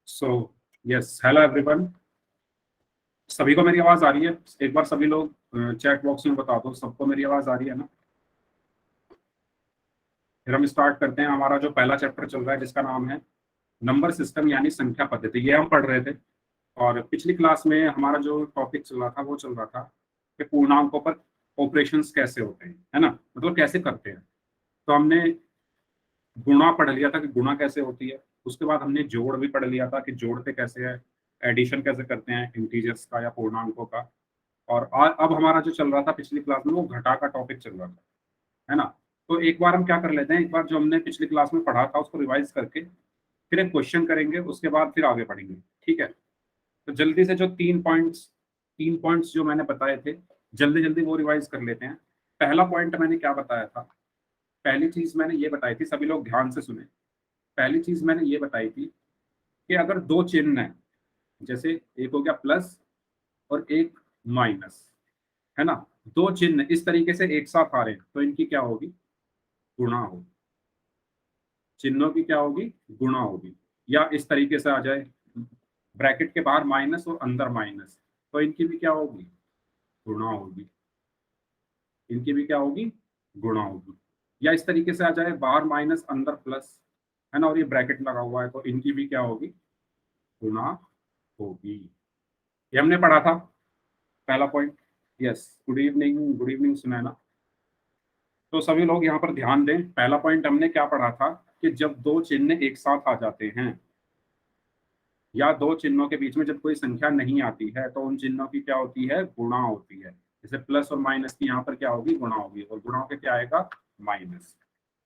So yes, hello everyone. सभी को मेरी आवाज आ रही है? एक बार सभी लोग चैट बॉक्स में बता दो सबको मेरी आवाज आ रही है ना। फिर हम स्टार्ट करते हैं। हमारा जो पहला चैप्टर चल रहा है जिसका नाम है नंबर सिस्टम यानी संख्या पद्धति, ये हम पढ़ रहे थे। और पिछली क्लास में हमारा जो टॉपिक चल रहा था वो चल रहा था कि पूर्णांकों पर ऑपरेशंस कैसे होते हैं, है ना, मतलब कैसे करते हैं। तो हमने गुणा पढ़ लिया था कि गुणा कैसे होती है। उसके बाद हमने जोड़ भी पढ़ लिया था कि जोड़ते कैसे है, एडिशन कैसे करते हैं इंटीजर्स का या पूर्णांकों का। और अब हमारा जो चल रहा था पिछली क्लास में वो घटा का टॉपिक चल रहा था, है ना। तो एक बार हम क्या कर लेते हैं, एक बार जो हमने पिछली क्लास में पढ़ा था उसको रिवाइज करके फिर एक क्वेश्चन करेंगे, उसके बाद फिर आगे बढ़ेंगे, ठीक है। तो जल्दी से जो तीन पॉइंट्स जो मैंने बताए थे जल्दी जल्दी वो रिवाइज कर लेते हैं। पहला पॉइंट मैंने क्या बताया था, पहली चीज मैंने ये बताई थी, सभी लोग ध्यान से सुने। पहली चीज मैंने ये बताई थी कि अगर दो चिन्ह है, जैसे एक हो गया प्लस और एक माइनस, है ना, दो चिन्ह इस तरीके से एक साथ आ रहे हैं तो इनकी क्या होगी, गुणा होगी। चिन्हों की क्या होगी, गुणा होगी। या इस तरीके से आ जाए, ब्रैकेट के बाहर माइनस और अंदर माइनस, तो इनकी भी क्या होगी, गुणा होगी। इनकी भी क्या होगी, गुणा होगी। या इस तरीके से आ जाए, बाहर माइनस अंदर प्लस, है ना, और ये ब्रैकेट लगा हुआ है तो इनकी भी क्या होगी, गुणा होगी। ये हमने पढ़ा था पहला point. Yes, good evening, good evening, सुना है ना। तो सभी लोग यहाँ पर ध्यान दें। पहला पॉइंट हमने क्या पढ़ा था कि जब दो चिन्ह एक साथ आ जाते हैं या दो चिन्हों के बीच में जब कोई संख्या नहीं आती है तो उन चिन्हों की क्या होती है, गुणा होती है। जैसे प्लस और माइनस की यहाँ पर क्या होगी, गुणा होगी, और गुणा के क्या आएगा, माइनस।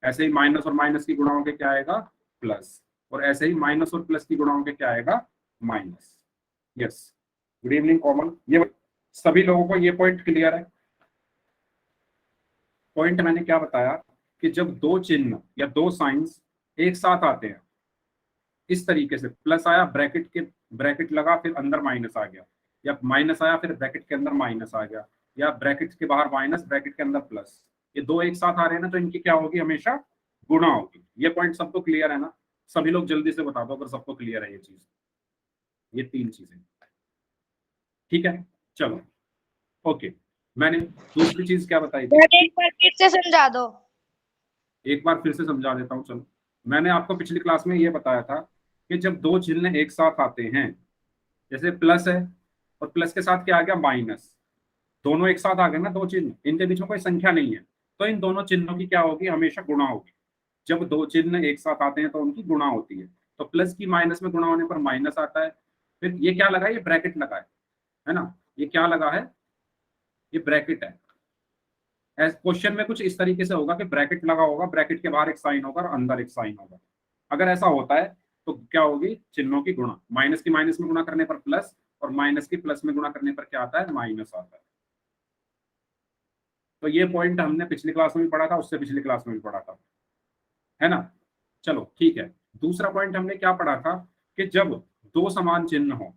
ऐसे ही माइनस और माइनस की गुणा के क्या आएगा, प्लस। और ऐसे ही माइनस और प्लस की गुणा के क्या आएगा, माइनस। यस, गुड इवनिंग कोमल। ये सभी लोगों को ये पॉइंट क्लियर है? पॉइंट मैंने क्या बताया कि जब दो चिन्ह या दो साइंस एक साथ आते हैं इस तरीके से, प्लस आया, ब्रैकेट लगा, फिर अंदर माइनस आ गया, या माइनस आया फिर ब्रैकेट के अंदर माइनस आ गया, या ब्रैकेट के बाहर माइनस, ब्रैकेट के अंदर प्लस, ये दो एक साथ आ रहे हैं ना तो इनकी क्या होगी, हमेशा गुणा होगी। ये पॉइंट सबको क्लियर है ना? सभी लोग जल्दी से बता दो अगर सबको क्लियर है ये चीज, ये तीन चीजें, ठीक है। चलो, ओके। मैंने दूसरी चीज क्या बताई थी, एक बार फिर से समझा दो। एक बार फिर से समझा देता हूँ। चलो, मैंने आपको पिछली क्लास में ये बताया था कि जब दो चिन्ह एक साथ आते हैं, जैसे प्लस है और प्लस के साथ क्या आ गया, माइनस, दोनों एक साथ आ गए ना दो चिन्ह, इनके बीच में कोई संख्या नहीं है, तो इन दोनों चिन्हों की क्या होगी, हमेशा गुणा होगी। जब दो चिन्ह एक साथ आते हैं तो उनकी गुणा होती है। तो प्लस की माइनस में गुणा होने पर माइनस आता है। फिर ये क्या लगा है, ये ब्रैकेट लगा है ना, ये क्या लगा है, ये ब्रैकेट है। क्वेश्चन में कुछ इस तरीके से होगा कि ब्रैकेट लगा होगा, ब्रैकेट के बाहर एक साइन होगा और अंदर एक साइन होगा। अगर ऐसा होता है तो क्या होगी, चिन्हों की गुणा। माइनस की माइनस में गुणा करने पर प्लस, और माइनस की प्लस में गुणा करने पर क्या आता है, माइनस आता है। तो ये पॉइंट हमने पिछली क्लास में भी पढ़ा था, उससे पिछली क्लास में भी पढ़ा था, है ना। चलो ठीक है। दूसरा पॉइंट हमने क्या पढ़ा था कि जब दो समान चिन्ह हो,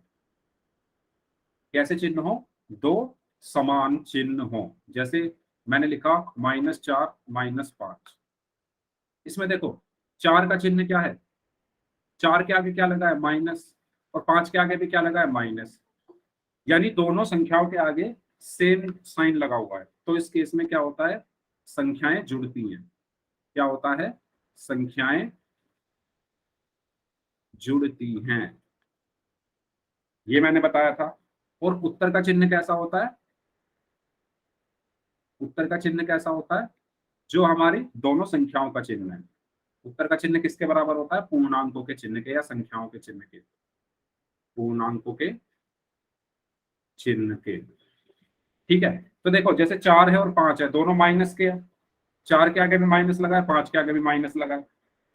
कैसे चिन्ह हो, दो समान चिन्ह हो। जैसे मैंने लिखा -4 -5, इसमें देखो चार का चिन्ह क्या है, चार के आगे क्या लगा है, माइनस, और पांच के आगे भी क्या लगा है, माइनस, यानी दोनों संख्याओं के आगे सेम साइन लगा हुआ है। तो इस केस में क्या होता है, संख्याएं जुड़ती हैं। क्या होता है, संख्याएं जुड़ती हैं, ये मैंने बताया था। और उत्तर का चिन्ह कैसा होता है, उत्तर का चिन्ह कैसा होता है, जो हमारी दोनों संख्याओं का चिन्ह है। उत्तर का चिन्ह किसके बराबर होता है, पूर्णांकों के चिन्ह के या संख्याओं के चिन्ह के, पूर्णांकों के चिन्ह के, ठीक है। तो देखो जैसे चार है और पांच है, दोनों माइनस के हैं, चार के आगे भी माइनस लगा है, पांच के आगे भी माइनस लगा है,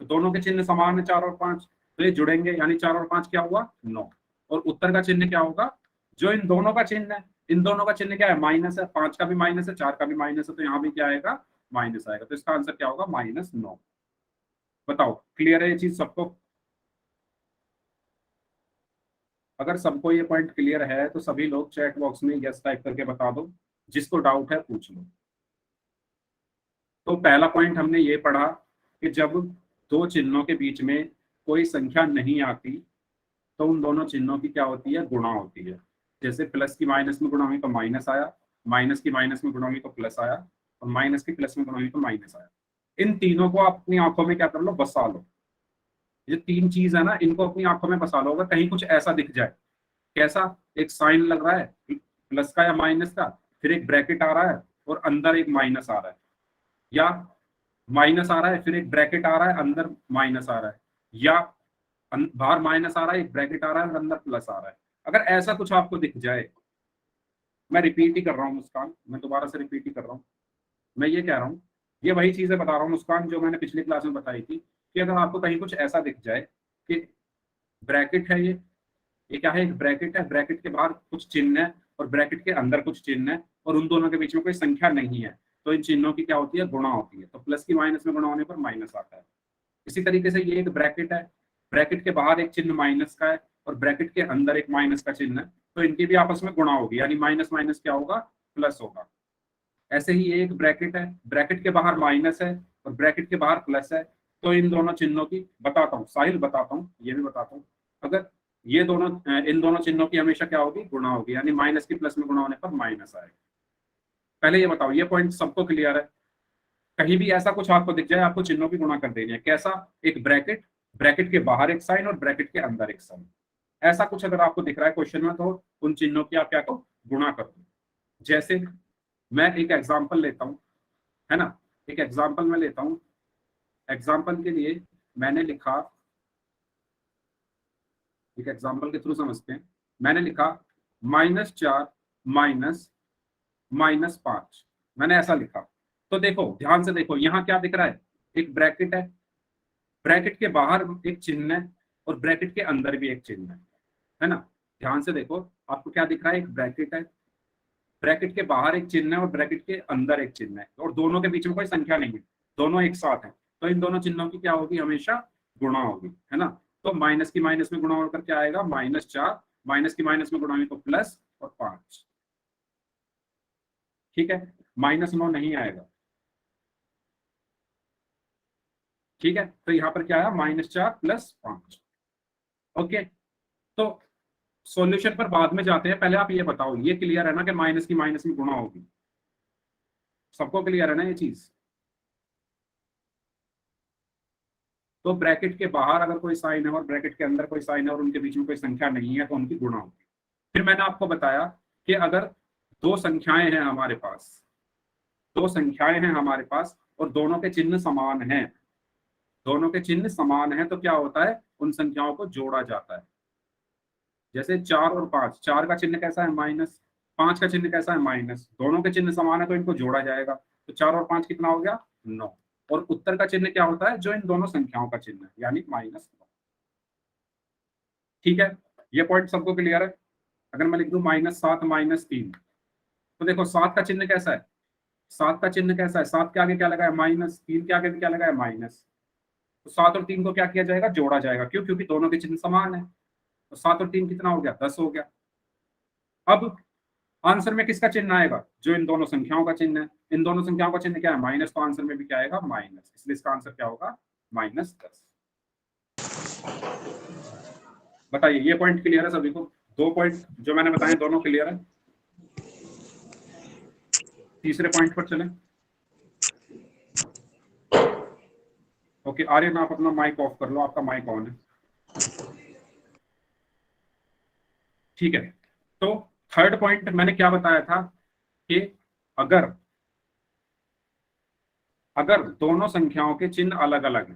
तो दोनों के चिन्ह समान है, चार और पांच, तो ये जुड़ेंगे, यानी चार और पांच क्या हुआ, 9। और उत्तर का चिन्ह क्या होगा, जो इन दोनों का चिन्ह है, इन दोनों का चिन्ह क्या है, माइनस है, पांच का भी माइनस है, चार का भी माइनस है, तो यहाँ भी क्या आएगा, माइनस आएगा। तो इसका आंसर क्या होगा, -9। बताओ क्लियर है ये चीज सबको? अगर सबको ये पॉइंट क्लियर है तो सभी लोग चैट बॉक्स में यस टाइप करके बता दो, जिसको डाउट है पूछ लो। तो पहला पॉइंट हमने ये पढ़ा कि जब दो चिन्हों के बीच में कोई संख्या नहीं आती तो उन दोनों चिन्हों की क्या होती है, गुणा होती है। जैसे प्लस की माइनस में गुणा हुई तो माइनस आया, माइनस की माइनस में गुणा हुई तो प्लस आया, और माइनस की प्लस में गुणा हुई तो माइनस आया। इन तीनों को आप अपनी आंखों में क्या कर लो, बसा लो। ये तीन चीज है ना, इनको अपनी आंखों में बसा लो। अगर कहीं कुछ ऐसा दिख जाए, कैसा, एक साइन लग रहा है प्लस का या माइनस का, फिर एक ब्रैकेट आ रहा है और अंदर एक माइनस आ रहा है, या माइनस आ रहा है फिर एक ब्रैकेट आ रहा है अंदर माइनस आ रहा है, या बाहर माइनस आ रहा है एक ब्रैकेट आ रहा है और अंदर प्लस आ रहा है, अगर ऐसा कुछ आपको दिख जाए, मैं रिपीट ही कर रहा हूँ मुस्कान, मैं दोबारा से रिपीट ही कर रहा हूँ, मैं ये कह रहा हूँ, ये वही चीजें बता रहा हूँ मुस्कान जो मैंने पिछली क्लास में बताई थी, कि अगर आपको कहीं कुछ ऐसा दिख जाए कि ब्रैकेट है, ये क्या है, एक ब्रैकेट है, ब्रैकेट के बाहर कुछ चिन्ह है और ब्रैकेट के अंदर कुछ चिन्ह है और उन दोनों के बीच में कोई संख्या नहीं है, तो इन चिन्हों की क्या होती है, गुणा होती है। तो प्लस की माइनस में गुणा होने पर माइनस आता है। इसी तरीके से ये एक ब्रैकेट है, ब्रैकेट के बाहर एक चिन्ह माइनस का है और ब्रैकेट के अंदर एक माइनस का चिन्ह है, तो इनकी भी आपस में गुणा होगी, यानी माइनस माइनस क्या होगा, प्लस होगा। ऐसे ही ये एक ब्रैकेट है, ब्रैकेट के बाहर माइनस है और ब्रैकेट के बाहर प्लस है, तो इन दोनों चिन्हों की बताता हूँ, साहिल बताता हूँ, ये भी बताता हूँ, अगर ये दोनों इन दोनों चिन्हों की हमेशा क्या होगी, गुणा होगी, यानी माइनस की प्लस में गुणा होने पर माइनस आएगा। पहले ये बताओ, ये पॉइंट सबको क्लियर है? कहीं भी ऐसा कुछ आपको दिख जाए, आपको चिन्हों की गुणा कर देनी है। कैसा, एक ब्रैकेट, ब्रैकेट के बाहर एक साइन और ब्रैकेट के अंदर एक साइन, ऐसा कुछ अगर आपको दिख रहा है क्वेश्चन में, तो उन चिन्हों की आप क्या करो, गुणा कर दो। जैसे मैं एक एग्जाम्पल लेता हूँ, है ना, एक एग्जाम्पल मैं लेता हूँ। एग्जाम्पल के लिए मैंने लिखा, एक एग्जाम्पल के थ्रू समझते हैं, मैंने लिखा -4 माइनस -5, मैंने ऐसा लिखा। तो देखो ध्यान से देखो, यहाँ क्या दिख रहा है, एक ब्रैकेट है, ब्रैकेट के बाहर एक चिन्ह है और ब्रैकेट के अंदर भी एक चिन्ह है ना। ध्यान से देखो, आपको क्या दिख रहा है, एक ब्रैकेट है, ब्रैकेट के बाहर एक चिन्ह है और ब्रैकेट के अंदर एक चिन्ह है, और दोनों के बीच में कोई संख्या नहीं है, दोनों एक साथ है, तो इन दोनों चिन्हों की क्या होगी, हमेशा गुणा होगी, है ना। तो माइनस की माइनस में गुणा होकर क्या आएगा, -4, माइनस की माइनस में गुणा होगी तो प्लस और 5, ठीक है, -9 नहीं आएगा, ठीक है। तो यहाँ पर क्या आया, -4 + 5, ओके। तो सॉल्यूशन पर बाद में जाते हैं, पहले आप ये बताओ, ये क्लियर है ना कि माइनस की माइनस में गुणा होगी, सबको क्लियर है ना ये चीज? तो ब्रैकेट के बाहर अगर कोई साइन है और ब्रैकेट के अंदर कोई साइन है और उनके बीच में कोई संख्या नहीं है, तो उनकी गुणा होगी। फिर मैंने आपको बताया कि अगर दो संख्याएं हैं हमारे पास, दो संख्याएं हैं हमारे पास और दोनों के चिन्ह समान हैं, दोनों के चिन्ह समान हैं, तो क्या होता है, उन संख्याओं को जोड़ा जाता है। जैसे 4 और 5, 4 का चिन्ह कैसा है, माइनस, 5 का चिन्ह कैसा है, माइनस, दोनों के चिन्ह समान है तो इनको जोड़ा जाएगा। तो 4 और 5 कितना हो गया, 9, और उत्तर का चिन्ह क्या होता है, जो इन दोनों संख्याओं का चिन्ह है, यानी -9, ठीक है। ये पॉइंट सबको क्लियर है? अगर मैं लिख दूं -7 -3, तो देखो 7 का चिन्ह कैसा है, 7 का चिन्ह कैसा है, 7 के आगे क्या लगा है, माइनस, 3 के आगे भी क्या लगा है, माइनस, तो 7 और 3 को क्या किया जाएगा, जोड़ा जाएगा, क्यों, क्योंकि दोनों के चिन्ह समान है। तो 7 और 3 कितना हो गया, 10 हो गया। अब आंसर में किसका चिन्ह आएगा, जो इन दोनों संख्याओं का चिन्ह है, इन दोनों संख्याओं का चिन्ह क्या है, माइनस, तो आंसर में भी क्या आएगा, माइनस, इसलिए इसका आंसर क्या होगा, -10। बताइए, ये पॉइंट क्लियर है सभी को? दो पॉइंट जो मैंने बताए दोनों क्लियर है? तीसरे पॉइंट पर चलें। ओके, आर्यन आप अपना माइक ऑफ कर लो, आपका माइक ऑन है, ठीक है। तो थर्ड पॉइंट मैंने क्या बताया था कि अगर अगर दोनों संख्याओं के चिन्ह अलग अलग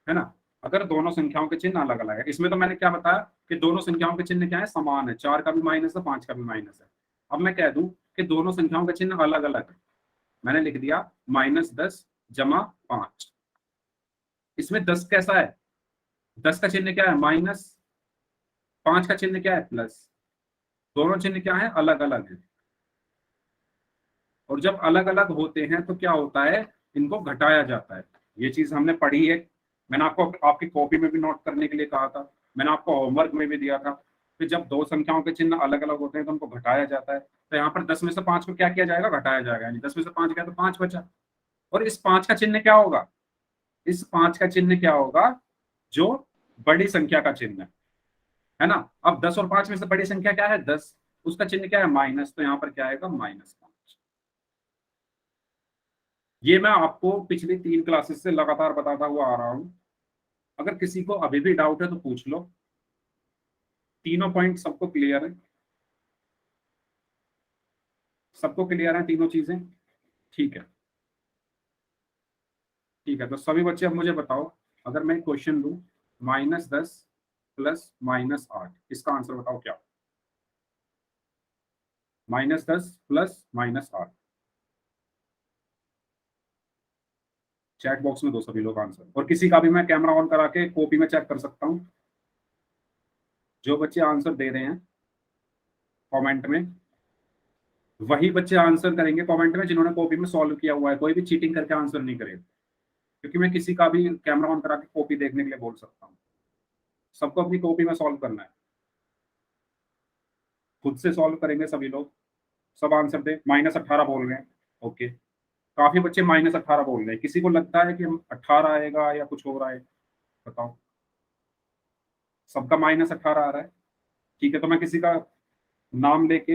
है ना, अगर दोनों संख्याओं के चिन्ह अलग अलग है, इसमें तो मैंने क्या बताया कि दोनों संख्याओं के चिन्ह क्या है, समान है, 4 का भी माइनस है, 5 का भी माइनस है। अब मैं कह दूं कि दोनों संख्याओं के चिन्ह अलग अलग है, मैंने लिख दिया -10 + 5, इसमें 10 कैसा है, 10 का चिन्ह क्या है, माइनस, 5 का चिन्ह क्या है, प्लस, दोनों चिन्ह क्या है, अलग अलग है। और जब अलग अलग होते हैं तो क्या होता है, इनको घटाया जाता है। ये चीज हमने पढ़ी है, मैंने आपको आपकी कॉपी में भी नोट करने के लिए कहा था, मैंने आपको होमवर्क में भी दिया था कि जब दो संख्याओं के चिन्ह अलग अलग होते हैं तो उनको घटाया जाता है। तो यहाँ पर 10 में से 5 को क्या किया जाएगा, घटाया जाएगा, यानी 10 में से 5 गया तो 5 बचा। और इस 5 का चिन्ह क्या होगा, इस 5 का चिन्ह क्या होगा, जो बड़ी संख्या का चिन्ह है ना। अब 10 और 5 में से बड़ी संख्या क्या है? 10। उसका चिन्ह क्या है? माइनस। तो यहाँ पर क्या आएगा? -5। ये मैं आपको पिछली 3 क्लासेस से लगातार बताता हुआ आ रहा हूं। अगर किसी को अभी भी डाउट है तो पूछ लो। तीनों पॉइंट सबको क्लियर है? सबको क्लियर है तीनों चीजें? ठीक है, ठीक है। तो सभी बच्चे अब मुझे बताओ, अगर मैं क्वेश्चन लूं -10 प्लस -8, इसका आंसर बताओ क्या? -10 प्लस -8। चैट बॉक्स में दो सभी लोग आंसर, और किसी का भी मैं कैमरा ऑन करा के कॉपी में चेक कर सकता हूं। जो बच्चे आंसर दे रहे हैं कमेंट में, वही बच्चे आंसर करेंगे कमेंट में जिन्होंने कॉपी में सॉल्व किया हुआ है। कोई भी चीटिंग करके आंसर नहीं करेगा, क्योंकि मैं किसी का भी कैमरा ऑन करा के कॉपी देखने के लिए बोल सकता हूँ। सबको अपनी कॉपी में सॉल्व करना है, खुद से सॉल्व करेंगे सभी लोग। सब आंसर दे। -18 बोल रहे हैं, ओके। काफी बच्चे -18 बोल रहे हैं। किसी को लगता है कि हम 18 आएगा या कुछ हो रहा है? बताओ। सबका -18 आ रहा है, ठीक है। तो मैं किसी का नाम लेके,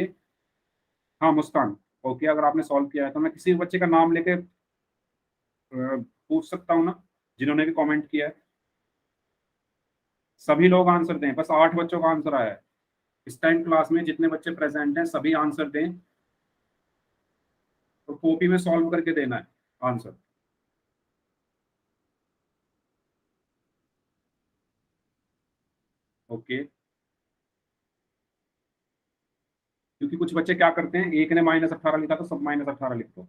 हाँ मुस्कान, ओके, अगर आपने सॉल्व किया है तो मैं किसी बच्चे का नाम लेके पूछ सकता हूँ ना, जिन्होंने भी कमेंट किया है। सभी लोग आंसर दें, बस 8 बच्चों का आंसर आया है इस टाइम। क्लास में जितने बच्चे प्रेजेंट हैं सभी आंसर दें, तो कॉपी में सॉल्व करके देना है आंसर। ओके, क्योंकि कुछ बच्चे क्या करते हैं, एक ने -18 लिखा तो सब -18 लिख दो।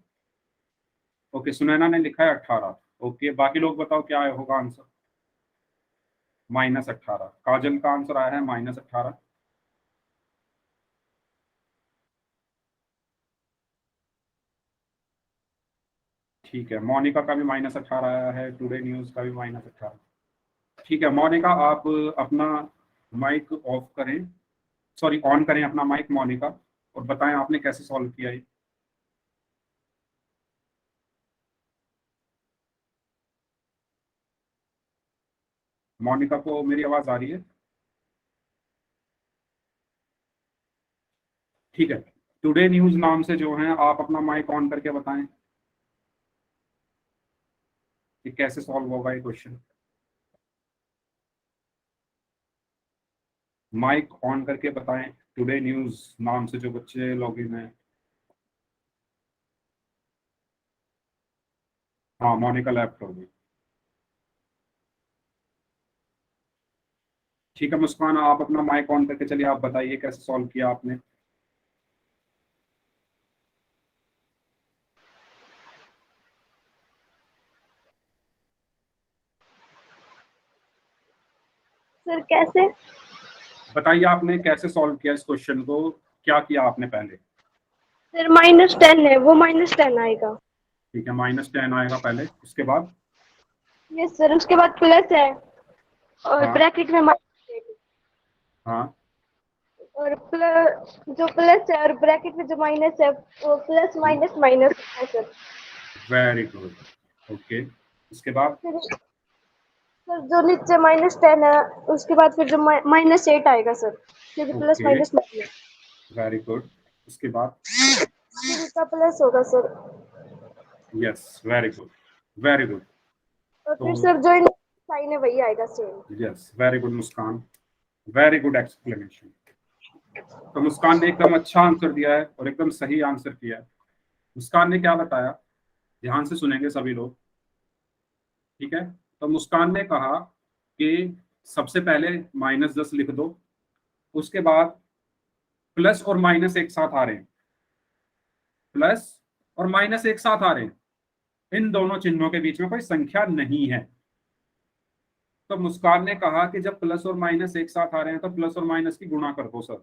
ओके, सुनैना ने लिखा है 18। ओके, बाकी लोग बताओ क्या होगा आंसर? -18। काजल का आंसर आया है -18। ठीक है, मोनिका का भी -18 आया है, टुडे न्यूज का भी -18। ठीक है मोनिका, आप अपना माइक ऑफ करें, सॉरी ऑन करें अपना माइक मोनिका, और बताएं आपने कैसे सॉल्व किया ये। मोनिका को मेरी आवाज आ रही है? ठीक है, टुडे न्यूज नाम से जो है, आप अपना माइक ऑन करके बताएं कि कैसे सॉल्व होगा ये क्वेश्चन। माइक ऑन करके बताएं, टुडे न्यूज नाम से जो बच्चे लॉगिन है। हाँ, मोनिका लैपटॉप में। ठीक है मुस्कान, आप अपना माइक ऑन करके चलिए, आप बताइए कैसे सॉल्व किया आपने। सर कैसे? बताइए आपने कैसे सॉल्व किया इस क्वेश्चन को, क्या किया आपने पहले? सर -10 है, वो -10 आएगा। ठीक है, -10 आएगा पहले, उसके बाद? यस सर, उसके बाद प्लस है और हाँ ब्रैकेट में माइनस। हाँ, और प्लस, जो प्लस है और ब्रैकेट में जो माइनस है वो प्लस माइनस माइनस है सर। Very good. ओके, उसके बाद? फिर सर जो नीचे -10 है उसके बाद फिर जो -8 आएगा सर, फिर plus okay, minus minus, very good, उसके बाद? फिर उसका प्लस होगा sir. Yes, very good, very good. और तो फिर सर जो साइन है वही आएगा सेम। यस, वेरी गुड मुस्कान, वेरी गुड एक्सप्लेनेशन। तो मुस्कान ने एकदम अच्छा आंसर दिया है और एकदम सही आंसर किया है। मुस्कान ने क्या बताया, ध्यान से सुनेंगे सभी लोग, ठीक है। तो मुस्कान ने कहा कि सबसे पहले -10 लिख दो, उसके बाद प्लस और माइनस एक साथ आ रहे हैं, प्लस और माइनस एक साथ आ रहे हैं, इन दोनों चिन्हों के बीच में कोई संख्या नहीं है। तो मुस्कान ने कहा कि जब प्लस और माइनस एक साथ आ रहे हैं तो प्लस और माइनस की गुणा कर दो सर।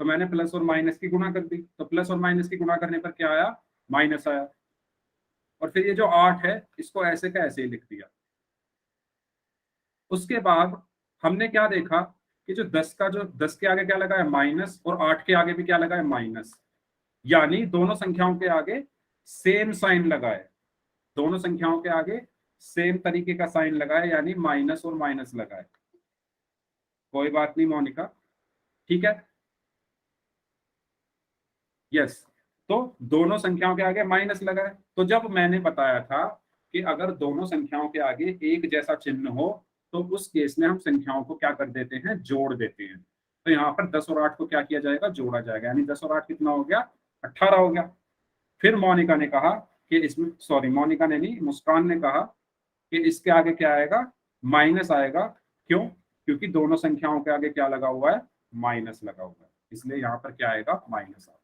तो मैंने प्लस और माइनस की गुणा कर दी, तो प्लस और माइनस की गुणा करने पर क्या आया? माइनस आया। और फिर ये जो 8 है इसको ऐसे का ऐसे ही लिख दिया। उसके बाद हमने क्या देखा कि जो 10 का, जो 10 के आगे क्या लगा है? माइनस, और 8 के आगे भी क्या लगा है? माइनस। यानी दोनों संख्याओं के आगे सेम साइन लगा है, दोनों संख्याओं के आगे सेम तरीके का साइन लगा है, यानी माइनस और माइनस लगा है। कोई बात नहीं मोनिका, ठीक है। यस, तो दोनों संख्याओं के आगे माइनस लगा है। तो जब मैंने बताया था कि अगर दोनों संख्याओं के आगे एक जैसा चिन्ह हो तो उस केस में हम संख्याओं को क्या कर देते हैं, जोड़ देते हैं। तो यहाँ पर 10 और 8 को क्या किया जाएगा, जोड़ा जाएगा, यानी 10 और 8 कितना हो गया, 18 हो गया। फिर मोनिका ने कहा कि इसमें, सॉरी मोनिका ने नहीं, मुस्कान ने कहा कि इसके आगे क्या आएगा, माइनस आएगा। क्यों? क्योंकि दोनों संख्याओं के आगे क्या लगा हुआ है, माइनस लगा हुआ है, इसलिए यहाँ पर क्या आएगा, माइनस आएगा,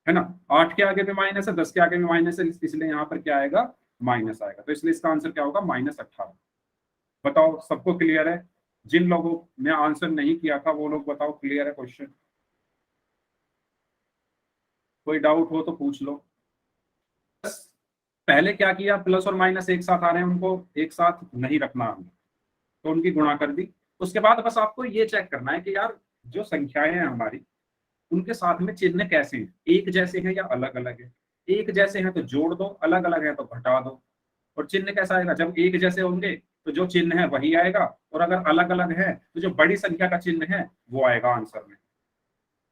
है ना। 8 के आगे भी माइनस है, 10 के आगे भी माइनस है, इसलिए यहाँ पर क्या आएगा, माइनस आएगा। तो इसलिए इसका आंसर क्या होगा, -18। बताओ सबको क्लियर है? जिन लोगों ने आंसर नहीं किया था वो लोग बताओ क्लियर है क्वेश्चन? कोई डाउट हो तो पूछ लो। बस पहले क्या किया, प्लस और माइनस एक साथ आ रहे हैं, उनको एक साथ नहीं रखना हमें, तो उनकी गुणा कर दी। उसके बाद बस आपको ये चेक करना है कि यार जो संख्याएं हैं हमारी, उनके साथ में चिन्ह कैसे हैं, एक जैसे हैं या अलग अलग है। एक जैसे हैं तो जोड़ दो, अलग अलग है तो घटा दो। और चिन्ह कैसा आएगा, जब एक जैसे होंगे तो जो चिन्ह है वही आएगा, और अगर अलग अलग है तो जो बड़ी संख्या का चिन्ह है वो आएगा आंसर में।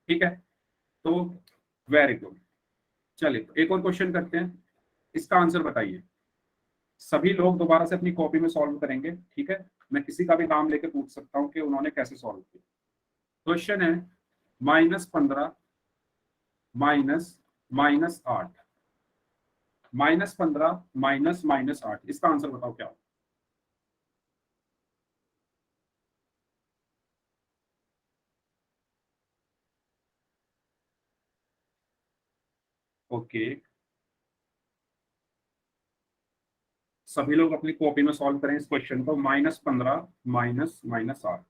ठीक है, तो वेरी गुड। चलिए तो एक और क्वेश्चन करते हैं, इसका आंसर बताइए। सभी लोग दोबारा से अपनी कॉपी में सॉल्व करेंगे, ठीक है। मैं किसी का भी नाम लेके पूछ सकता हूँ कि उन्होंने कैसे सॉल्व किया। क्वेश्चन है -15 माइनस -8, -15 -8, इसका आंसर बताओ क्या हो। ओके, सभी लोग अपनी कॉपी में सॉल्व करें इस क्वेश्चन को। -15 -8।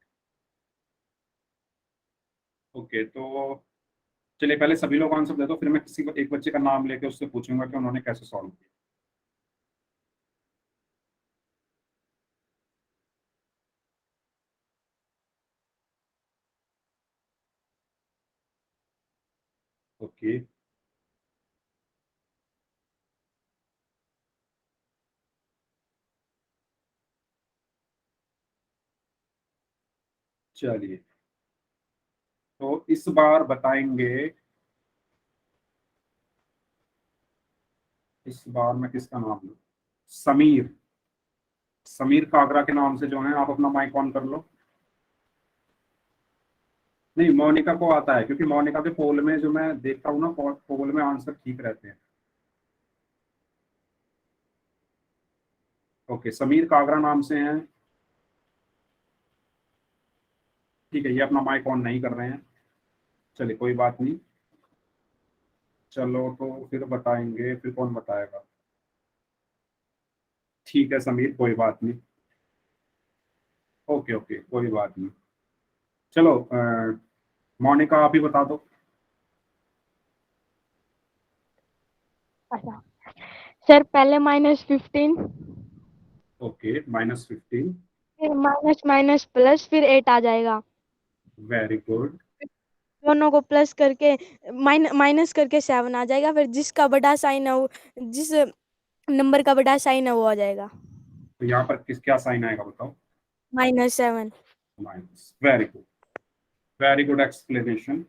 ओके, तो चलिए पहले सभी लोग आंसर दे दो, फिर मैं किसी को एक बच्चे का नाम लेके उससे पूछूंगा कि उन्होंने कैसे सॉल्व किया। ओके, चलिए तो इस बार बताएंगे, इस बार मैं किसका नाम लूं, समीर। समीर कागरा के नाम से जो है, आप अपना माइक ऑन कर लो। नहीं, मोनिका को आता है, क्योंकि मोनिका के पोल में जो मैं देखता हूँ ना, पोल में आंसर ठीक रहते हैं। ओके, समीर कागरा नाम से हैं, ठीक है। ये अपना माइक ऑन नहीं कर रहे हैं, चलिए कोई बात नहीं। चलो तो फिर बताएंगे, फिर कौन बताएगा। ठीक है समीर, कोई बात नहीं। ओके ओके, कोई बात नहीं। चलो मोनिका आप ही बता दो। अच्छा सर, पहले -15, ओके, -15। फिर माइनस माइनस प्लस, फिर 8 आ जाएगा। Very good. दोनों को प्लस करके माइनस करके 7 आ जाएगा। फिर जिसका बड़ा साइन है वो, जिस नंबर का बड़ा साइन है वो आ जाएगा। तो यहाँ पर किस क्या साइन आएगा बताओ। -7। Minus, very good, very good explanation.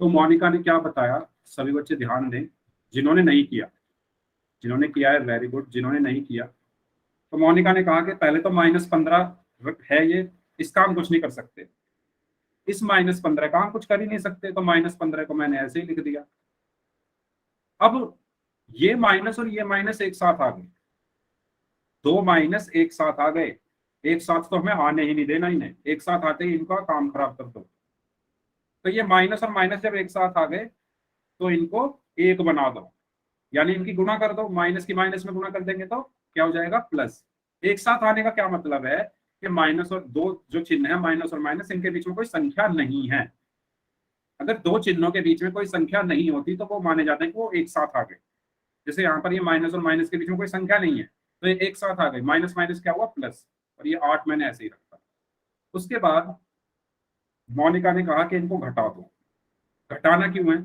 तो मोनिका ने क्या बताया, सभी बच्चे ध्यान दें, जिन्होंने नहीं किया। जिन्होंने किया है वेरी गुड, जिन्होंने नहीं किया, तो मोनिका ने कहा कि पहले तो -15 है ये, इसका हम कुछ नहीं कर सकते। इस -15 का हम कुछ कर ही नहीं सकते, तो -15 को मैंने ऐसे ही लिख दिया। अब ये माइनस और ये माइनस एक साथ आ गए, दो माइनस एक साथ आ गए। एक साथ तो हमें आने ही नहीं देना, इन्हें एक साथ आते ही इनका काम खराब कर दो। तो ये माइनस और माइनस जब एक साथ आ गए तो इनको एक बना दो, यानी इनकी गुणा कर दो। माइनस की माइनस में गुणा कर देंगे तो क्या हो जाएगा, प्लस। एक साथ आने का क्या मतलब है कि माइनस और दो जो चिन्ह है, माइनस और माइनस, इनके बीच में कोई संख्या नहीं है। अगर दो चिन्हों के बीच में कोई संख्या नहीं होती तो वो माने जाते हैं कि वो एक साथ आ गए। जैसे यहाँ पर ये माइनस और माइनस के बीच में कोई संख्या नहीं है, तो ये एक साथ आ गए, माइनस माइनस क्या हुआ, प्लस। और ये 8 मैंने ऐसे ही रखा। उसके बाद मोनिका ने कहा कि इनको घटा दो। घटाना क्यों है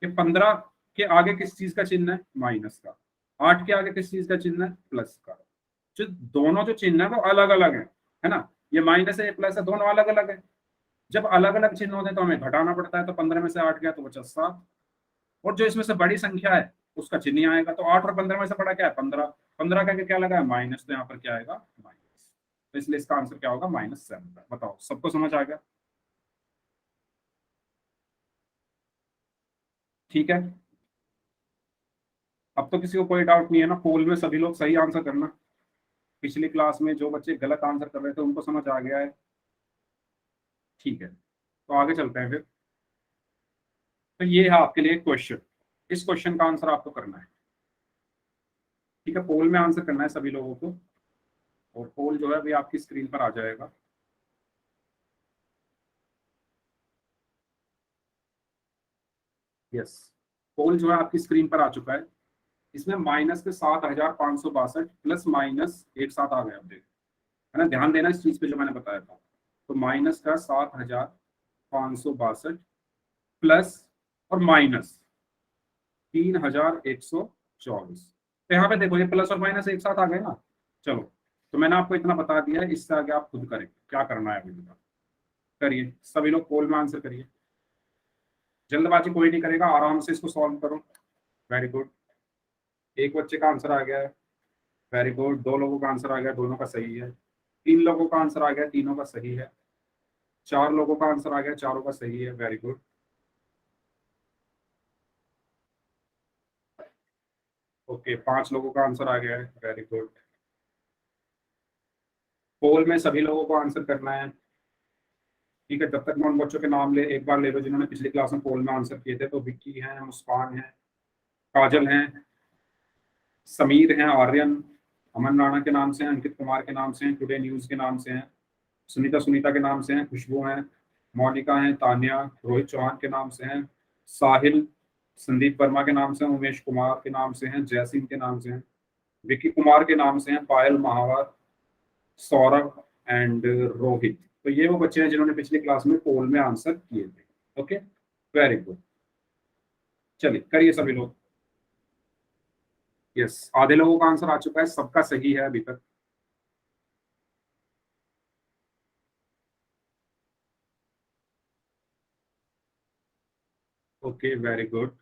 कि 15 के आगे किस चीज का चिन्ह है, माइनस का। 8 के आगे किस चीज का चिन्ह है, प्लस का। जो दोनों जो चिन्ह है वो अलग अलग है ना। ये माइनस है, ये प्लस है, दोनों अलग अलग है। जब अलग अलग चिन्ह होते हैं तो हमें घटाना पड़ता है, तो 15 में से 8 गया तो बचा 7। और जो इसमें से बड़ी संख्या है उसका चिन्ह ही आएगा, तो 8 और 15 में से बड़ा क्या है 15। 15 का क्या लगा है माइनस, तो यहाँ पर क्या आएगा माइनस, तो इसलिए इसका आंसर क्या होगा -7। बताओ सबको समझ आ गया? ठीक है, अब तो किसी को कोई डाउट नहीं है ना? पोल में सभी लोग सही आंसर करना। पिछली क्लास में जो बच्चे गलत आंसर कर रहे थे उनको समझ आ गया है? ठीक है, तो आगे चलते हैं फिर। तो ये है आपके लिए क्वेश्चन, इस क्वेश्चन का आंसर आपको करना है। ठीक है, पोल में आंसर करना है सभी लोगों को, और पोल जो है अभी आपकी स्क्रीन पर आ जाएगा। यस, पोल जो है आपकी स्क्रीन पर आ चुका है। इसमें माइनस के 7,562 प्लस माइनस एक साथ आ गए, अब देखो, है ना? ध्यान देना इस चीज पे जो मैंने बताया था। तो माइनस का 7,562 प्लस और माइनस 3,124। तो यहाँ पे देखो ये प्लस और माइनस एक साथ आ गए ना। चलो, तो मैंने आपको इतना बता दिया है, इससे आगे आप खुद करें क्या करना है अभी बता। करिए सभी लोग, पोल में आंसर करिए, जल्दबाजी कोई नहीं करेगा, आराम से इसको सॉल्व करो। वेरी गुड, एक बच्चे का आंसर आ गया है, वेरी गुड। दो लोगों का आंसर आ गया, दोनों का सही है। तीन लोगों का आंसर आ गया, तीनों का सही है। चार लोगों का आंसर आ गया, चारों का सही है, वेरी गुड। ओके, पांच लोगों का आंसर आ गया है, वेरी गुड। पोल में सभी लोगों को आंसर करना है। ठीक है, जब तक मैं उन बच्चों के नाम एक बार ले लो जिन्होंने पिछली क्लास में पोल में आंसर किए थे। तो विक्की है, मुस्कान है, काजल है, समीर हैं, आर्यन, अमन राणा के नाम से हैं, अंकित कुमार के नाम से हैं, टुडे न्यूज के नाम से हैं, सुनीता सुनीता के नाम से हैं, खुशबू हैं, मोनिका हैं, तान्या, रोहित चौहान के नाम से हैं, साहिल, संदीप वर्मा के नाम से हैं, उमेश कुमार के नाम से हैं, जयसिंह के नाम से हैं, विक्की कुमार के नाम से हैं, पायल महावर, सौरभ एंड रोहित। तो ये वो बच्चे हैं जिन्होंने पिछली क्लास में पोल में आंसर किए थे। Okay, very good. चलिए करिए सभी लोग। यस, आधे लोगों का आंसर आ चुका है, सबका सही है अभी तक। Okay, very good.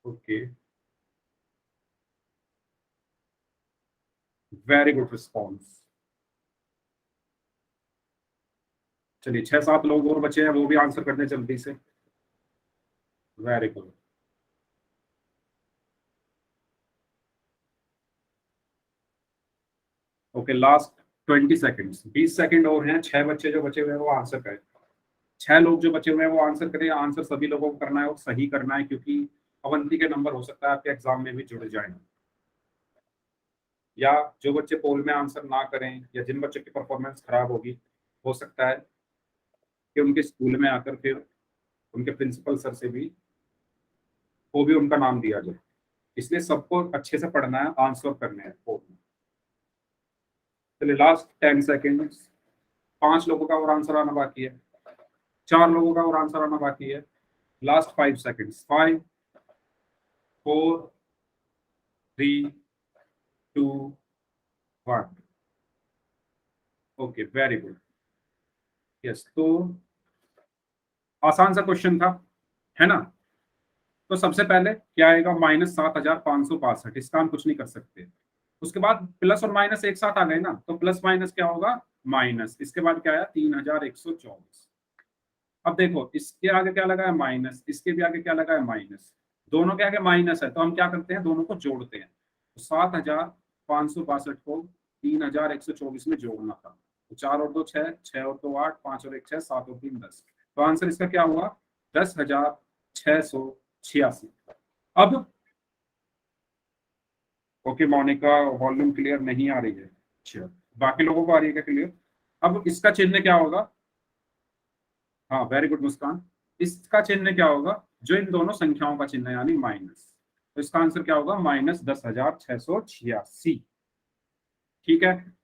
Okay, very good response. चलिए 6-7 लोग और बचे हैं, वो भी आंसर करते हैं जल्दी से। Very good. Okay, last 20 seconds, 20 second और हैं। 6 बच्चे जो बचे हुए हैं वो आंसर करें। 6 लोग जो बचे हुए हैं वो आंसर करें। आंसर सभी लोगों को करना है और सही करना है, क्योंकि अवंती के नंबर हो सकता है आपके एग्जाम में भी जुड़ जाए। या जो बच्चे पोल में आंसर ना करें या जिन बच्चों की परफॉर्मेंस खराब होगी, हो सकता है कि उनके स्कूल में आकर फिर उनके प्रिंसिपल सर से भी वो भी उनका नाम दिया जाए। इसलिए सबको अच्छे से पढ़ना है, आंसर करने हैं पोल में। चलिए लास्ट 10 सेकेंड, 5 लोगों का और आंसर आना बाकी है, 4 लोगों का और आंसर आना बाकी है। Last 5 second, 5, 4, 3, 2, 1। Okay, very good. Yes, तो आसान सा क्वेश्चन था, है ना? तो सबसे पहले क्या आएगा, -7,562, इसका हम कुछ नहीं कर सकते। उसके बाद प्लस और माइनस एक साथ आ गए ना, तो प्लस माइनस क्या होगा माइनस। इसके बाद क्या आया 3,124। अब देखो इसके आगे क्या लगा है माइनस, इसके भी आगे क्या लगा है माइनस, दोनों के आगे माइनस है, तो हम क्या करते हैं दोनों को जोड़ते हैं। तो 7,562 को 3,124 में जोड़ना था। तो 4 और 2 6, 6 और 2 8, 5 और 1 6, 7 और 3 10। तो आंसर इसका क्या हुआ 10,686। अब ओके मोनिका, वॉल्यूम क्लियर नहीं आ रही है। अच्छा, बाकी लोगों को आ रही है क्या क्लियर? अब इसका चिन्ह क्या होगा? हाँ, वेरी गुड मुस्कान। इसका चिन्ह क्या होगा, जो इन दोनों संख्याओं का चिन्ह है, यानी माइनस। तो इसका आंसर क्या होगा -10,686। ठीक है,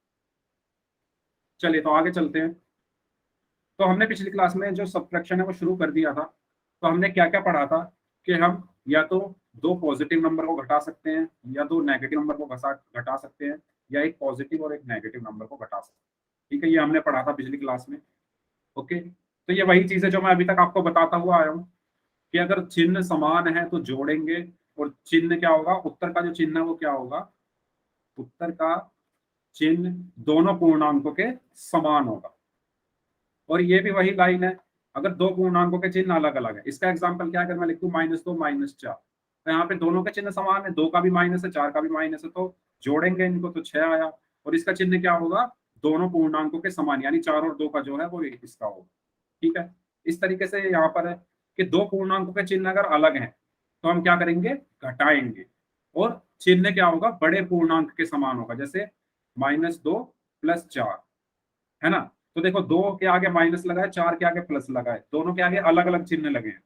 चलिए तो आगे चलते हैं। तो हमने पिछली क्लास में जो सब्ट्रैक्शन है वो शुरू कर दिया था। तो हमने क्या क्या पढ़ा था कि हम या तो दो पॉजिटिव नंबर को घटा सकते हैं या दो नेगेटिव नंबर को घटा सकते हैं या एक पॉजिटिव और एक नेगेटिव नंबर को घटा सकते हैं। ठीक है, ये हमने पढ़ा था पिछली क्लास में। ओके, तो ये वही चीज है जो मैं अभी तक आपको बताता हुआ आया हूँ कि अगर चिन्ह समान है तो जोड़ेंगे, और चिन्ह क्या होगा, उत्तर का जो चिन्ह है वो क्या होगा, उत्तर का चिन्ह दोनों पूर्णांकों के समान होगा। और ये भी वही लाइन है, अगर दो पूर्णांकों के चिन्ह अलग अलग है, इसका एग्जांपल क्या है, अगर मैं लिखूं -2 -4, तो यहाँ पे दोनों के चिन्ह समान है, 2 का भी माइनस है 4 का भी माइनस है, तो जोड़ेंगे इनको तो 6 आया। और इसका चिन्ह क्या होगा, दोनों पूर्णांकों के समान, यानी 4 और 2 का जो है वो इसका होगा। ठीक है, इस तरीके से यहाँ पर है कि दो पूर्णांकों के चिन्ह अगर अलग हैं तो हम क्या करेंगे, घटाएंगे, और चिन्ह क्या होगा, बड़े पूर्णांक के समान होगा। जैसे -2 + 4 है ना, तो देखो 2 के आगे माइनस लगा है, 4 के आगे प्लस लगा है, दोनों के आगे अलग अलग चिन्ह लगे हैं,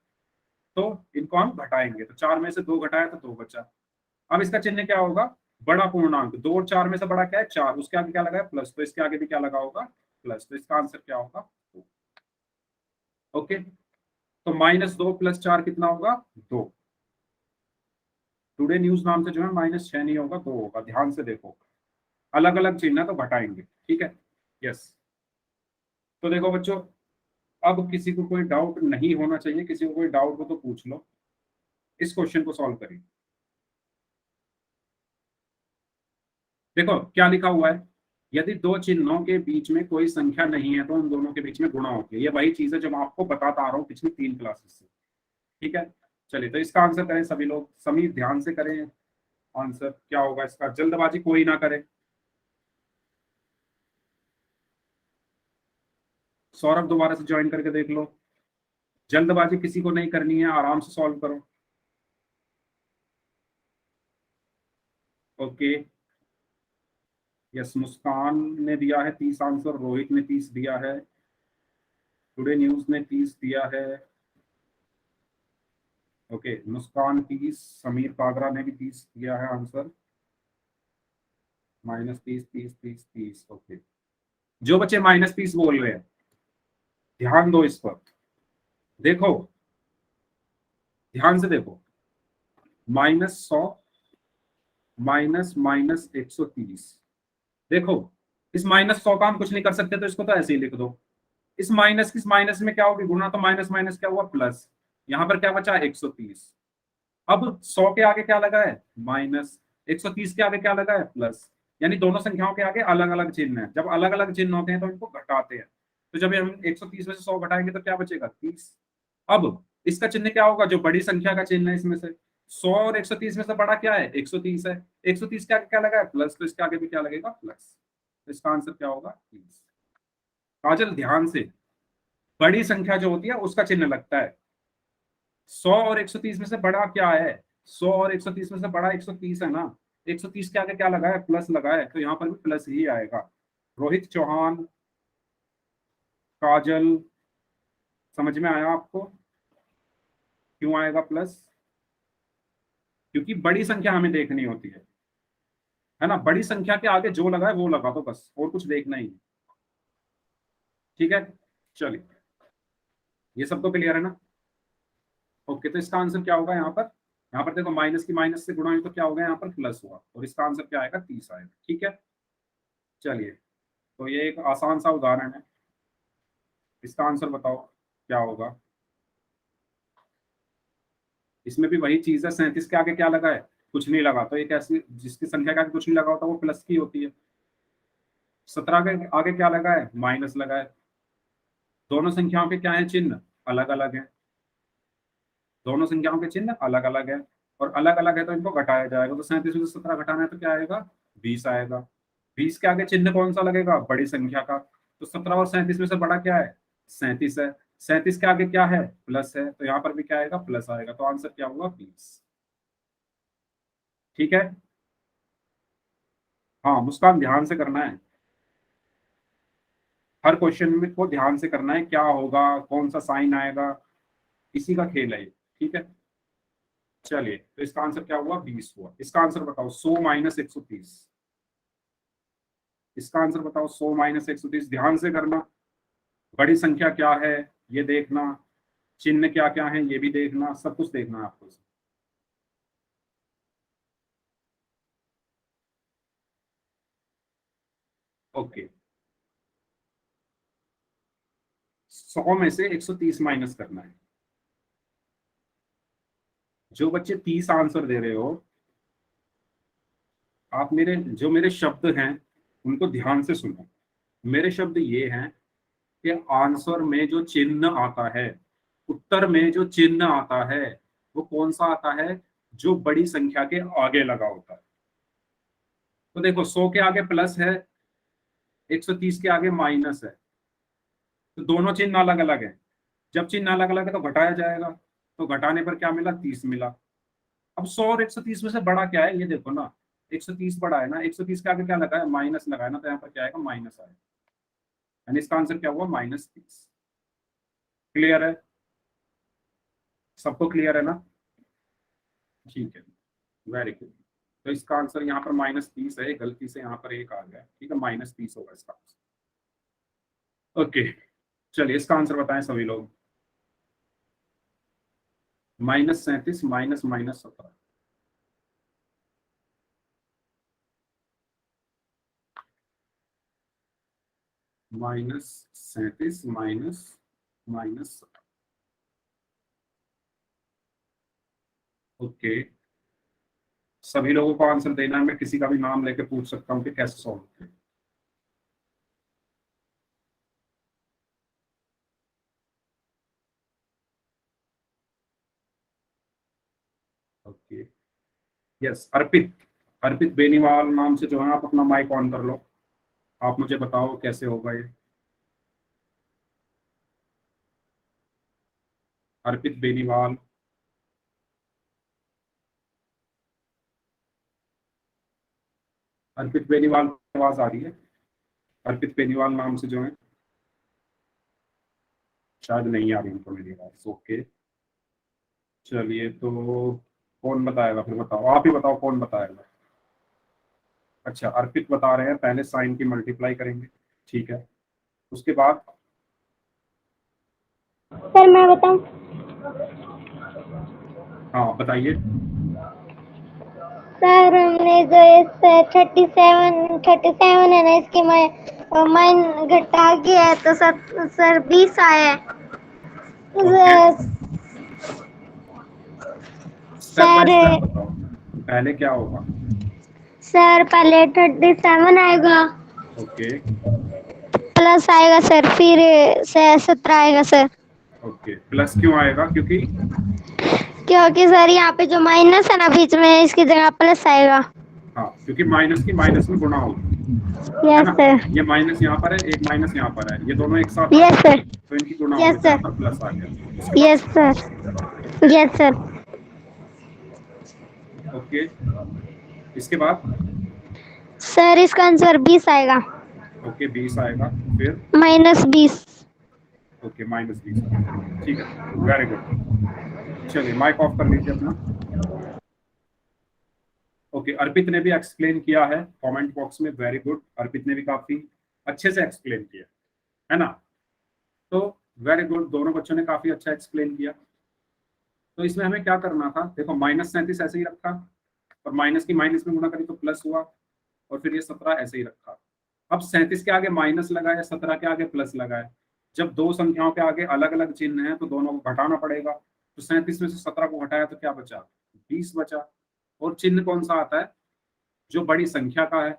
तो इनको हम घटाएंगे। तो 4 में से 2 घटाया तो 2 बचा। अब इसका चिन्ह क्या होगा, बड़ा पूर्णांक, 2 और 4 में से बड़ा क्या है, 4, उसके आगे क्या लगा है, प्लस, तो इसके आगे भी क्या लगा होगा, प्लस, तो इसका आंसर क्या होगा, 2। ओके, तो -2 + 4 कितना होगा, 2। टुडे न्यूज नाम से जो है -6 नहीं होगा, 2 होगा। ध्यान से देखो, अलग अलग चिन्ह है तो घटाएंगे। ठीक है, यस। तो देखो बच्चों, अब किसी को कोई डाउट नहीं होना चाहिए, किसी को कोई डाउट हो तो पूछ लो, इस क्वेश्चन को सॉल्व करिए। देखो क्या लिखा हुआ है, यदि दो चिन्हों के बीच में कोई संख्या नहीं है तो उन दोनों के बीच में गुणा होती है। ये वही चीज है जो मैं आपको बताता आ रहा हूँ पिछली 3 क्लासेस से। ठीक है, चलिए तो इसका आंसर करें सभी लोग, सभी ध्यान से करें। आंसर क्या होगा इसका, जल्दबाजी कोई ना करे। सौरभ दोबारा से ज्वाइन करके देख लो, जल्दबाजी किसी को नहीं करनी है, आराम से सॉल्व करो। ओके, यस, मुस्कान ने दिया है 30 आंसर, रोहित ने 30 दिया है, टुडे न्यूज ने 30 दिया है। ओके, मुस्कान 30, समीर कागरा ने भी 30 दिया है आंसर, -30 30 30 30। ओके, जो बच्चे -30 बोल रहे हैं ध्यान दो इस पर, देखो ध्यान से देखो, -100 -130। देखो इस -100 का हम कुछ नहीं कर सकते तो इसको तो ऐसे ही लिख दो। इस माइनस में क्या होगी, गुना, तो माइनस माइनस क्या हुआ, प्लस। यहाँ पर क्या बचा, 130। अब 100 के आगे क्या लगा है, माइनस, 130 के आगे क्या लगा है, प्लस। यानी दोनों संख्याओं के आगे अलग अलग चिन्ह है। जब अलग अलग चिन्ह होते हैं तो इनको घटाते हैं। तो जब हम 130 में से 100 घटाएंगे तो क्या बचेगा, 30। अब इसका चिन्ह क्या होगा, जो बड़ी संख्या का चिन्ह है इसमें से, 100 और 130 में से बड़ा क्या है, 130 है। 130 के आगे क्या लगा है, प्लस, तो इसके आगे भी क्या लगेगा, प्लस। तो इसका आंसर क्या होगा, 30। काजल ध्यान से, बड़ी संख्या जो होती है उसका चिन्ह लगता है। 100 और 130 में से बड़ा क्या है, 100 और 130 में से बड़ा 130 है ना, 130 के आगे क्या लगा है, प्लस लगा है, तो यहाँ पर भी प्लस ही आएगा। रोहित चौहान, काजल, समझ में आया आपको क्यों आएगा प्लस, क्योंकि बड़ी संख्या हमें देखनी होती है ना। बड़ी संख्या के आगे जो लगा है वो लगा दो बस, और कुछ देखना ही नहीं। ठीक है, चलिए, ये सब तो क्लियर है ना। ओके, तो इसका आंसर क्या होगा, यहाँ पर देखो माइनस की माइनस से गुणा है तो क्या होगा, यहाँ पर प्लस हुआ, और इसका आंसर क्या आएगा, 30 आएगा। ठीक है, चलिए, तो ये एक आसान सा उदाहरण है, इसका आंसर बताओ क्या होगा। इसमें भी वही चीज है, 37 के आगे क्या लगा है, कुछ नहीं लगा, तो एक ऐसी जिसकी संख्या के आगे कुछ नहीं लगा होता वो प्लस की होती है। 17 के आगे क्या लगा है, माइनस लगा है। दोनों संख्याओं के क्या है, चिन्ह अलग अलग है, दोनों संख्याओं के चिन्ह अलग अलग है, और अलग अलग है तो इनको घटाया जाएगा। तो 37 में से 17 घटाना है तो क्या आएगा, 20 आएगा। 20 के आगे चिन्ह कौन सा लगेगा, बड़ी संख्या का, तो 17 और 37 में से बड़ा क्या है, 37 है। 37 के आगे क्या है, प्लस है, तो यहाँ पर भी क्या आएगा, प्लस आएगा, तो आंसर क्या होगा, 20। ठीक है, हाँ मुस्कान ध्यान से करना है, हर क्वेश्चन में को ध्यान से करना है, क्या होगा, कौन सा साइन आएगा, इसी का खेल है ये। ठीक है, चलिए, तो इसका आंसर क्या हुआ, 20 हुआ। इसका आंसर बताओ, 100 - 130। इसका आंसर बताओ, 100 - 130, ध्यान से करना। बड़ी संख्या क्या है ये देखना, चिन्ह क्या क्या है ये भी देखना, सब कुछ देखना है आपको। ओके, 100 में से 130 माइनस करना है। जो बच्चे 30 आंसर दे रहे हो, आप मेरे शब्द हैं उनको ध्यान से सुनो। मेरे शब्द ये हैं कि आंसर में जो चिन्ह आता है, उत्तर में जो चिन्ह आता है, वो कौन सा आता है? जो बड़ी संख्या के आगे लगा होता है। तो देखो, 100 के आगे प्लस है, 130 के आगे माइनस है, तो दोनों चिन्ह अलग अलग है। जब चिन्ह अलग अलग है तो घटाया जाएगा, तो घटाने पर क्या मिला? 30 मिला। अब 100 और 130 में से बड़ा क्या है ये देखो ना, 130 बड़ा है ना, 130 के आगे क्या लगा है? माइनस लगा है ना, तो यहाँ पर क्या आएगा? माइनस आएगा, यानी इसका आंसर क्या हुआ? -30। क्लियर है? सबको क्लियर है ना? ठीक है, वेरी गुड। तो इसका आंसर यहाँ पर -30 है, गलती से यहाँ पर एक आ गया, ठीक है, -30 होगा इसका आंसर। ओके, चलिए इसका आंसर बताएं सभी लोग। -37 माइनस -17। -37 माइनस -17। ओके, सभी लोगों को आंसर देना है, मैं किसी का भी नाम लेके पूछ सकता हूँ कि कैसे सॉल्व करें। ओके, यस, अर्पित, अर्पित बेनीवाल नाम से जो है, आप अपना माइक ऑन कर लो। आप मुझे बताओ कैसे होगा ये। अर्पित बेनीवाल, अर्पित बेनीवाल की आवाज आ रही है? अर्पित बेनीवाल नाम से जो है, शायद नहीं आ रही उनको मेरी आवाज। ओके, चलिए तो कौन बताएगा? फिर बताओ, आप ही बताओ कौन बताएगा। अच्छा, अर्पित बता रहे हैं, पहले साइन की मल्टीप्लाई करेंगे, ठीक है, उसके बाद। सर मैं बताऊं? हाँ बताइए। सर हमने जो इस 37 है ना, इसकी माइन घटा के है तो सर 20 आया है। Okay, step by sir step बताओ, पहले क्या होगा? सर पहले 37 आएगा, ओके, प्लस आएगा सर, फिर 17 आएगा सर। ओके, प्लस क्यों आएगा? क्योंकि क्योंकि सर यहाँ पे जो माइनस है ना बीच में, इसकी जगह प्लस आएगा। हाँ, क्योंकि माइनस की माइनस में गुणा होगी, है यस ना। सर। ये माइनस यहाँ पर है, एक माइनस यहाँ पर है, ये दोनों एक साथ आए यस सर। तो इनकी गुणा यस होगी, तो यहाँ सर। पर प्लस आ गया। उसके बाद yes sir. Yes sir. Okay, इसके बाद सर इसका आंसर 20 आएगा। ओके, 20 आएगा, फिर -20। ओके, -20 आएगा, ठीक है, वेरी गुड। चलिए माइक ऑफ कर लीजिए अपना। ओके, अर्पित ने भी एक्सप्लेन किया है कमेंट बॉक्स में, वेरी गुड, अर्पित ने भी काफी अच्छे से एक्सप्लेन किया, है ना। तो वेरी गुड, दोनों बच्चों ने काफी अच्छा एक्सप्लेन किया। तो इसमें हमें क्या करना था? देखो, -37 ऐसे ही रखा, और माइनस की माइनस में गुणा करी तो प्लस हुआ, और फिर ये 17 ऐसे ही रखा। अब 37 के आगे माइनस लगा है, 17 के आगे प्लस लगा है। जब दो संख्याओं के आगे अलग अलग चिन्ह है तो दोनों को घटाना पड़ेगा। तो 37 में से 17 को घटाया तो क्या बचा? 20 बचा। और चिन्ह कौन सा आता है? जो बड़ी संख्या का है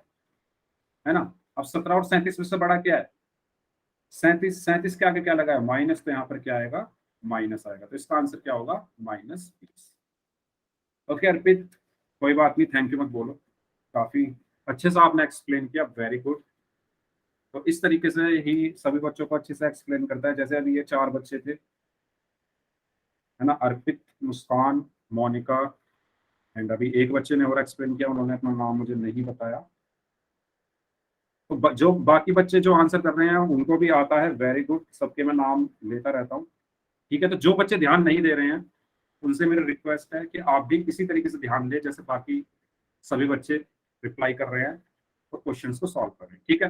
ना। अब 17 और 37 में से बड़ा क्या है? 37। 37 के आगे क्या लगा है? माइनस, तो यहाँ पर क्या आएगा? माइनस आएगा, तो इसका आंसर क्या होगा? -20। ओके अर्पित, कोई बात नहीं, थैंक यू मत बोलो, काफी अच्छे से आपने एक्सप्लेन किया, वेरी गुड। तो इस तरीके से ही सभी बच्चों को अच्छे से एक्सप्लेन करता है। जैसे अभी ये 4 बच्चे थे, है ना, अर्पित, मुस्कान, मोनिका, एंड अभी एक बच्चे ने और एक्सप्लेन किया, उन्होंने अपना नाम मुझे नहीं बताया। तो जो बाकी बच्चे जो आंसर कर रहे हैं उनको भी आता है, वेरी गुड, सबके मैं नाम लेता रहता हूँ, ठीक है। तो जो बच्चे ध्यान नहीं दे रहे हैं उनसे मेरी रिक्वेस्ट है कि आप भी इसी तरीके से ध्यान दें जैसे बाकी सभी बच्चे रिप्लाई कर रहे हैं और क्वेश्चंस को सॉल्व कर रहे हैं, ठीक है।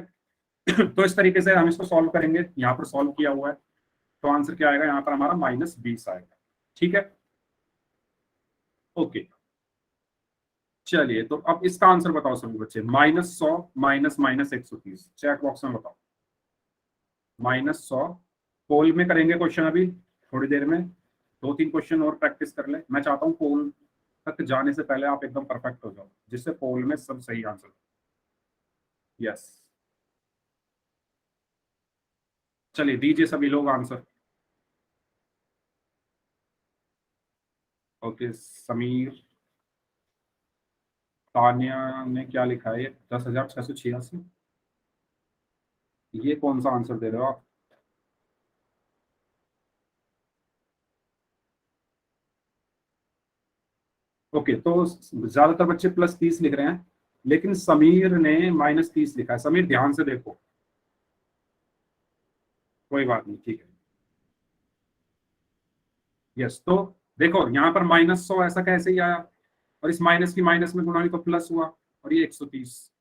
तो इस तरीके से हम इसको सॉल्व करेंगे। यहाँ पर सॉल्व किया हुआ है, तो आंसर क्या आएगा यहाँ पर हमारा -20 आएगा। ठीक है, ओके। चलिए, तो अब इसका आंसर बताओ सभी बच्चे। -100 माइनस -130, चैट बॉक्स में बताओ। -100 पोल में करेंगे क्वेश्चन अभी थोड़ी देर में, 2-3 क्वेश्चन और प्रैक्टिस कर ले। मैं चाहता हूँ पोल तक जाने से पहले आप एकदम परफेक्ट हो जाओ, जिससे पोल में सब सही आंसर। यस, चलिए दीजिए सभी लोग आंसर। ओके, समीर, तानिया ने क्या लिखा है? 10,686। ये कौन सा आंसर दे रहे हो आप? ओके, तो ज्यादातर बच्चे +30 लिख रहे हैं, लेकिन समीर ने -30 लिखा है। समीर ध्यान से देखो, कोई बात नहीं, ठीक है। यस, तो देखो यहाँ पर -100 ऐसा कैसे ही आया, और इस माइनस की माइनस में गुणा हुई तो प्लस हुआ, और ये 130।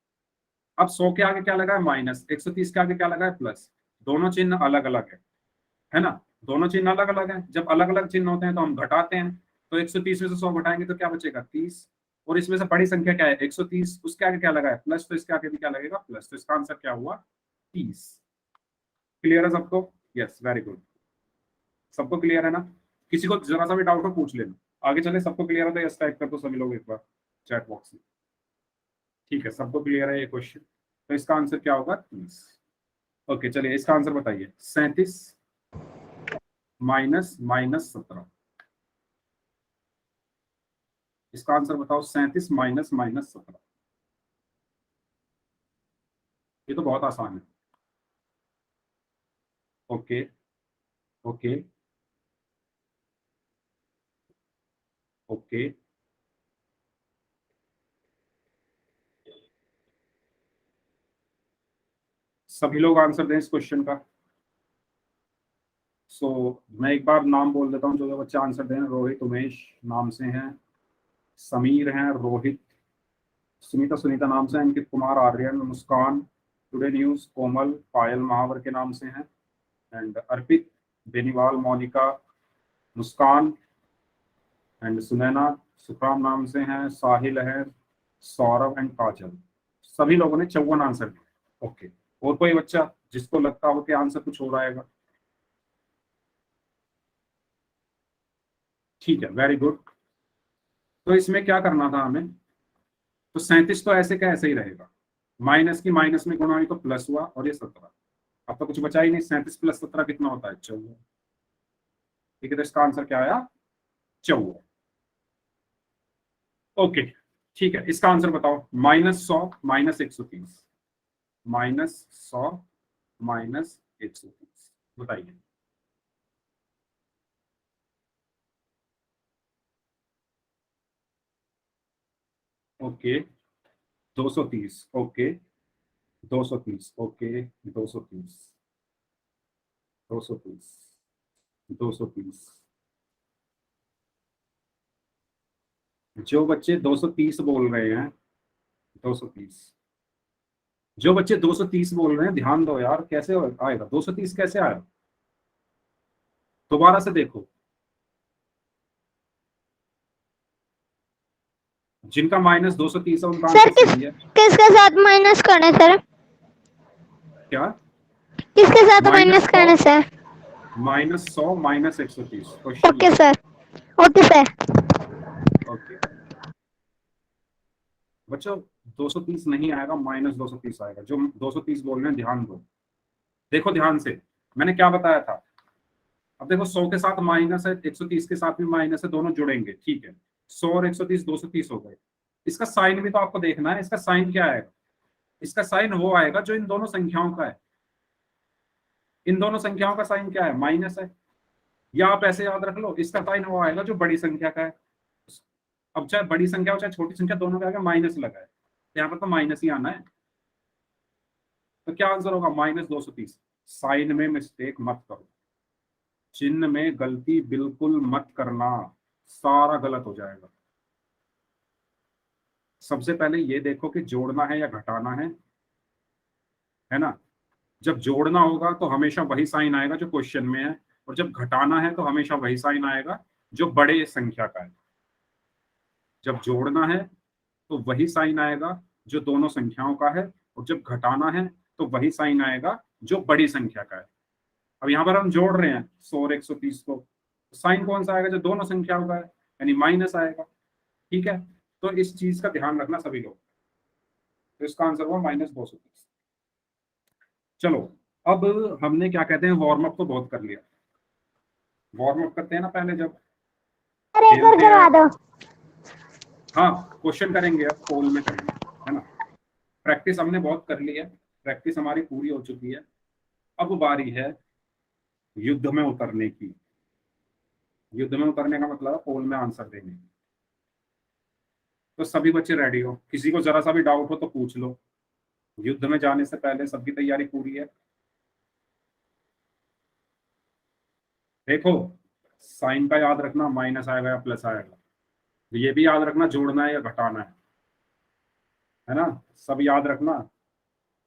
अब 100 के आगे क्या लगा है? माइनस। 130 के आगे क्या लगा है? प्लस। दोनों चिन्ह अलग अलग है ना? दोनों चिन्ह अलग अलग है। जब अलग अलग चिन्ह होते हैं तो हम घटाते हैं। तो 130 में से 100 घटाएंगे तो क्या बचेगा? 30। और इसमें से बड़ी संख्या क्या है? 130। उसके आगे क्या लगा है? प्लस, तो इसके आगे भी क्या लगेगा? प्लस। तो इसका आंसर क्या हुआ? 30। क्लियर है सबको? Yes, very good. सबको क्लियर है ना? किसी को जरा सा भी डाउट हो पूछ लेना। आगे चले, सबको क्लियर है तो यस टाइप कर दो सभी लोग एक बार चैट बॉक्स में। ठीक है, सबको क्लियर है ये क्वेश्चन? तो इसका आंसर क्या होगा? 30। ओके, चलिए इसका आंसर बताइए। 37 माइनस -17। इसका आंसर बताओ। 37 माइनस -17। ये तो बहुत आसान है। Okay, okay, okay. सभी लोग आंसर दें इस क्वेश्चन का। मैं एक बार नाम बोल देता हूँ जो जो बच्चे आंसर दें। रोहित उमेश नाम से हैं, समीर हैं, रोहित, सुनीता सुनीता नाम से, अंकित कुमार, आर्यन, मुस्कान, टुडे न्यूज, कोमल, पायल महावर के नाम से हैं, एंड अर्पित, बेनीवाल, मोनिका, मुस्कान, एंड सुनैना, सुखराम नाम से हैं, साहिल है, सौरभ एंड काजल। सभी लोगों ने 54 आंसर दिए। ओके, और कोई बच्चा जिसको लगता हो कि आंसर कुछ और आएगा? ठीक है, वेरी गुड। तो इसमें क्या करना था हमें? तो 37 तो ऐसे का ऐसे ही रहेगा, माइनस की माइनस में गुणा हुई तो प्लस हुआ, और ये 17। अब तो कुछ बचा ही नहीं। 37 + 17 कितना होता है? 54। ठीक है, तो इसका आंसर क्या आया? 54। ओके, ठीक है, इसका आंसर बताओ। -100 -130। -100 -130 बताइए। ओके, 230। ओके, 230। ओके, 230, 230, 230। जो बच्चे 230 बोल रहे हैं, 230, जो बच्चे 230 बोल रहे हैं, ध्यान दो यार। कैसे आएगा 230? कैसे आएगा? दोबारा से देखो। जिनका -230 है उनका सर आंसर सही है। किसके साथ माइनस करना सर? क्या? किसके साथ माइनस -100 करना सर? -100 -130 क्वेश्चन ओके ये। Sir, okay sir. ओके बच्चों, 230 नहीं आएगा, -230 आएगा। जो 230 बोल रहे हैं ध्यान दो। देखो ध्यान से, मैंने क्या बताया था। अब देखो, 100 के साथ माइनस है, 130 के साथ भी माइनस है, दोनों जुड़ेंगे। ठीक है, 100 और 130 230 हो गए। इसका साइन भी तो आपको देखना है। इसका साइन क्या आएगा? इसका साइन वो आएगा जो इन दोनों संख्याओं का है। इन दोनों संख्याओं का साइन क्या है? माइनस है। या आप ऐसे याद रख लो, इसका साइन वो आएगा जो बड़ी संख्या का है। अब चाहे बड़ी संख्या हो चाहे छोटी संख्या, दोनों के आगे माइनस लगा है, तो यहाँ पर तो माइनस ही आना है। तो क्या आंसर होगा? -230। साइन में मिस्टेक मत करो, चिन्ह में गलती बिल्कुल मत करना, सारा गलत हो जाएगा। सबसे पहले ये देखो कि जोड़ना है या घटाना है ना? जब जोड़ना होगा तो हमेशा वही साइन आएगा जो क्वेश्चन में है, और जब घटाना है तो हमेशा वही साइन आएगा जो बड़े संख्या का है। जब जोड़ना है तो वही साइन आएगा जो दोनों संख्याओं का है, और जब घटाना है तो वही साइन आएगा जो बड़ी संख्या का है। अब यहाँ पर हम जोड़ रहे हैं 100 और 130 को, साइन कौन सा आएगा जो दोनों संख्याओं का है, यानी माइनस आएगा। ठीक है, तो इस चीज का ध्यान रखना सभी लोग। तो इसका आंसर हुआ -230। चलो, अब हमने क्या कहते हैं, वार्म अप तो बहुत कर लिया। वार्म अप करते हैं ना पहले जब सर एक और खेलते हैं। करवा दो। हाँ, क्वेश्चन करेंगे, अब पोल में करेंगे, है ना। प्रैक्टिस हमने बहुत कर ली है, प्रैक्टिस हमारी पूरी हो चुकी है। अब बारी है युद्ध में उतरने की। युद्ध में उतरने का मतलब है पोल में आंसर देने की। तो सभी बच्चे रेडी हो, किसी को जरा सा भी डाउट हो तो पूछ लो। युद्ध में जाने से पहले सबकी तैयारी पूरी है। देखो, साइन का याद रखना, माइनस आएगा या प्लस आएगा। ये भी याद रखना जोड़ना है या घटाना है ना। सब याद रखना,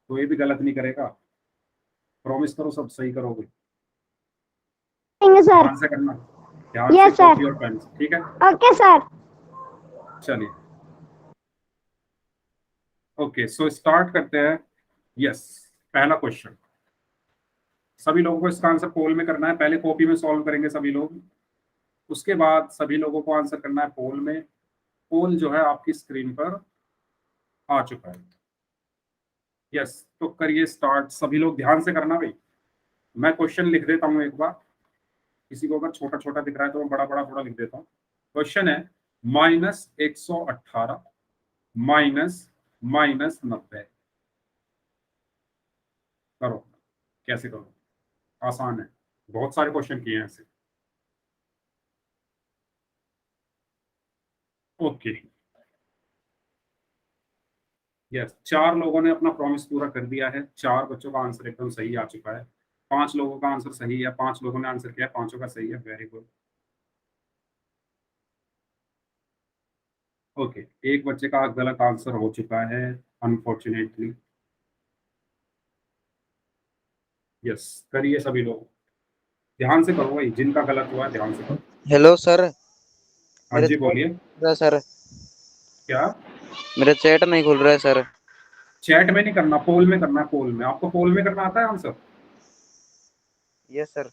कोई भी गलत नहीं करेगा। प्रॉमिस करो सब सही करोगे। सर। ध्यान से करना, ध्यान से, यस सर। कॉपी और पेन से, ठीक है। Okay sir. चलिए, ओके, सो स्टार्ट करते हैं। यस, पहला क्वेश्चन। सभी लोगों को इसका आंसर पोल में करना है। पहले कॉपी में सॉल्व करेंगे सभी लोग, उसके बाद सभी लोगों को आंसर करना है पोल में। पोल जो है आपकी स्क्रीन पर आ चुका है। यस, तो करिए स्टार्ट। सभी लोग ध्यान से करना भाई। मैं क्वेश्चन लिख देता हूँ एक बार, किसी को अगर छोटा छोटा दिख रहा है तो मैं बड़ा बड़ा थोड़ा लिख देता हूँ। क्वेश्चन है -118 -90। करो, कैसे करो, आसान है, बहुत सारे क्वेश्चन किए हैं ऐसे। ओके, यस, 4 लोगों ने अपना प्रॉमिस पूरा कर दिया है। 4 बच्चों का आंसर एकदम सही आ चुका है। 5 लोगों का आंसर सही है, 5 लोगों ने आंसर किया, 5 का सही है। Very good. ओके, एक बच्चे का गलत आंसर हो चुका है अनफॉर्चुनेटली। यस, करिए सभी लोग, ध्यान से करो भाई, जिनका गलत हुआ है ध्यान से करो। Hello sir. हाँ जी, बोलिए। सर क्या? मेरा चैट नहीं खुल रहा है सर। चैट में नहीं करना, पोल में करना है। पोल में, आपको पोल में करना आता है आंसर? Yes sir.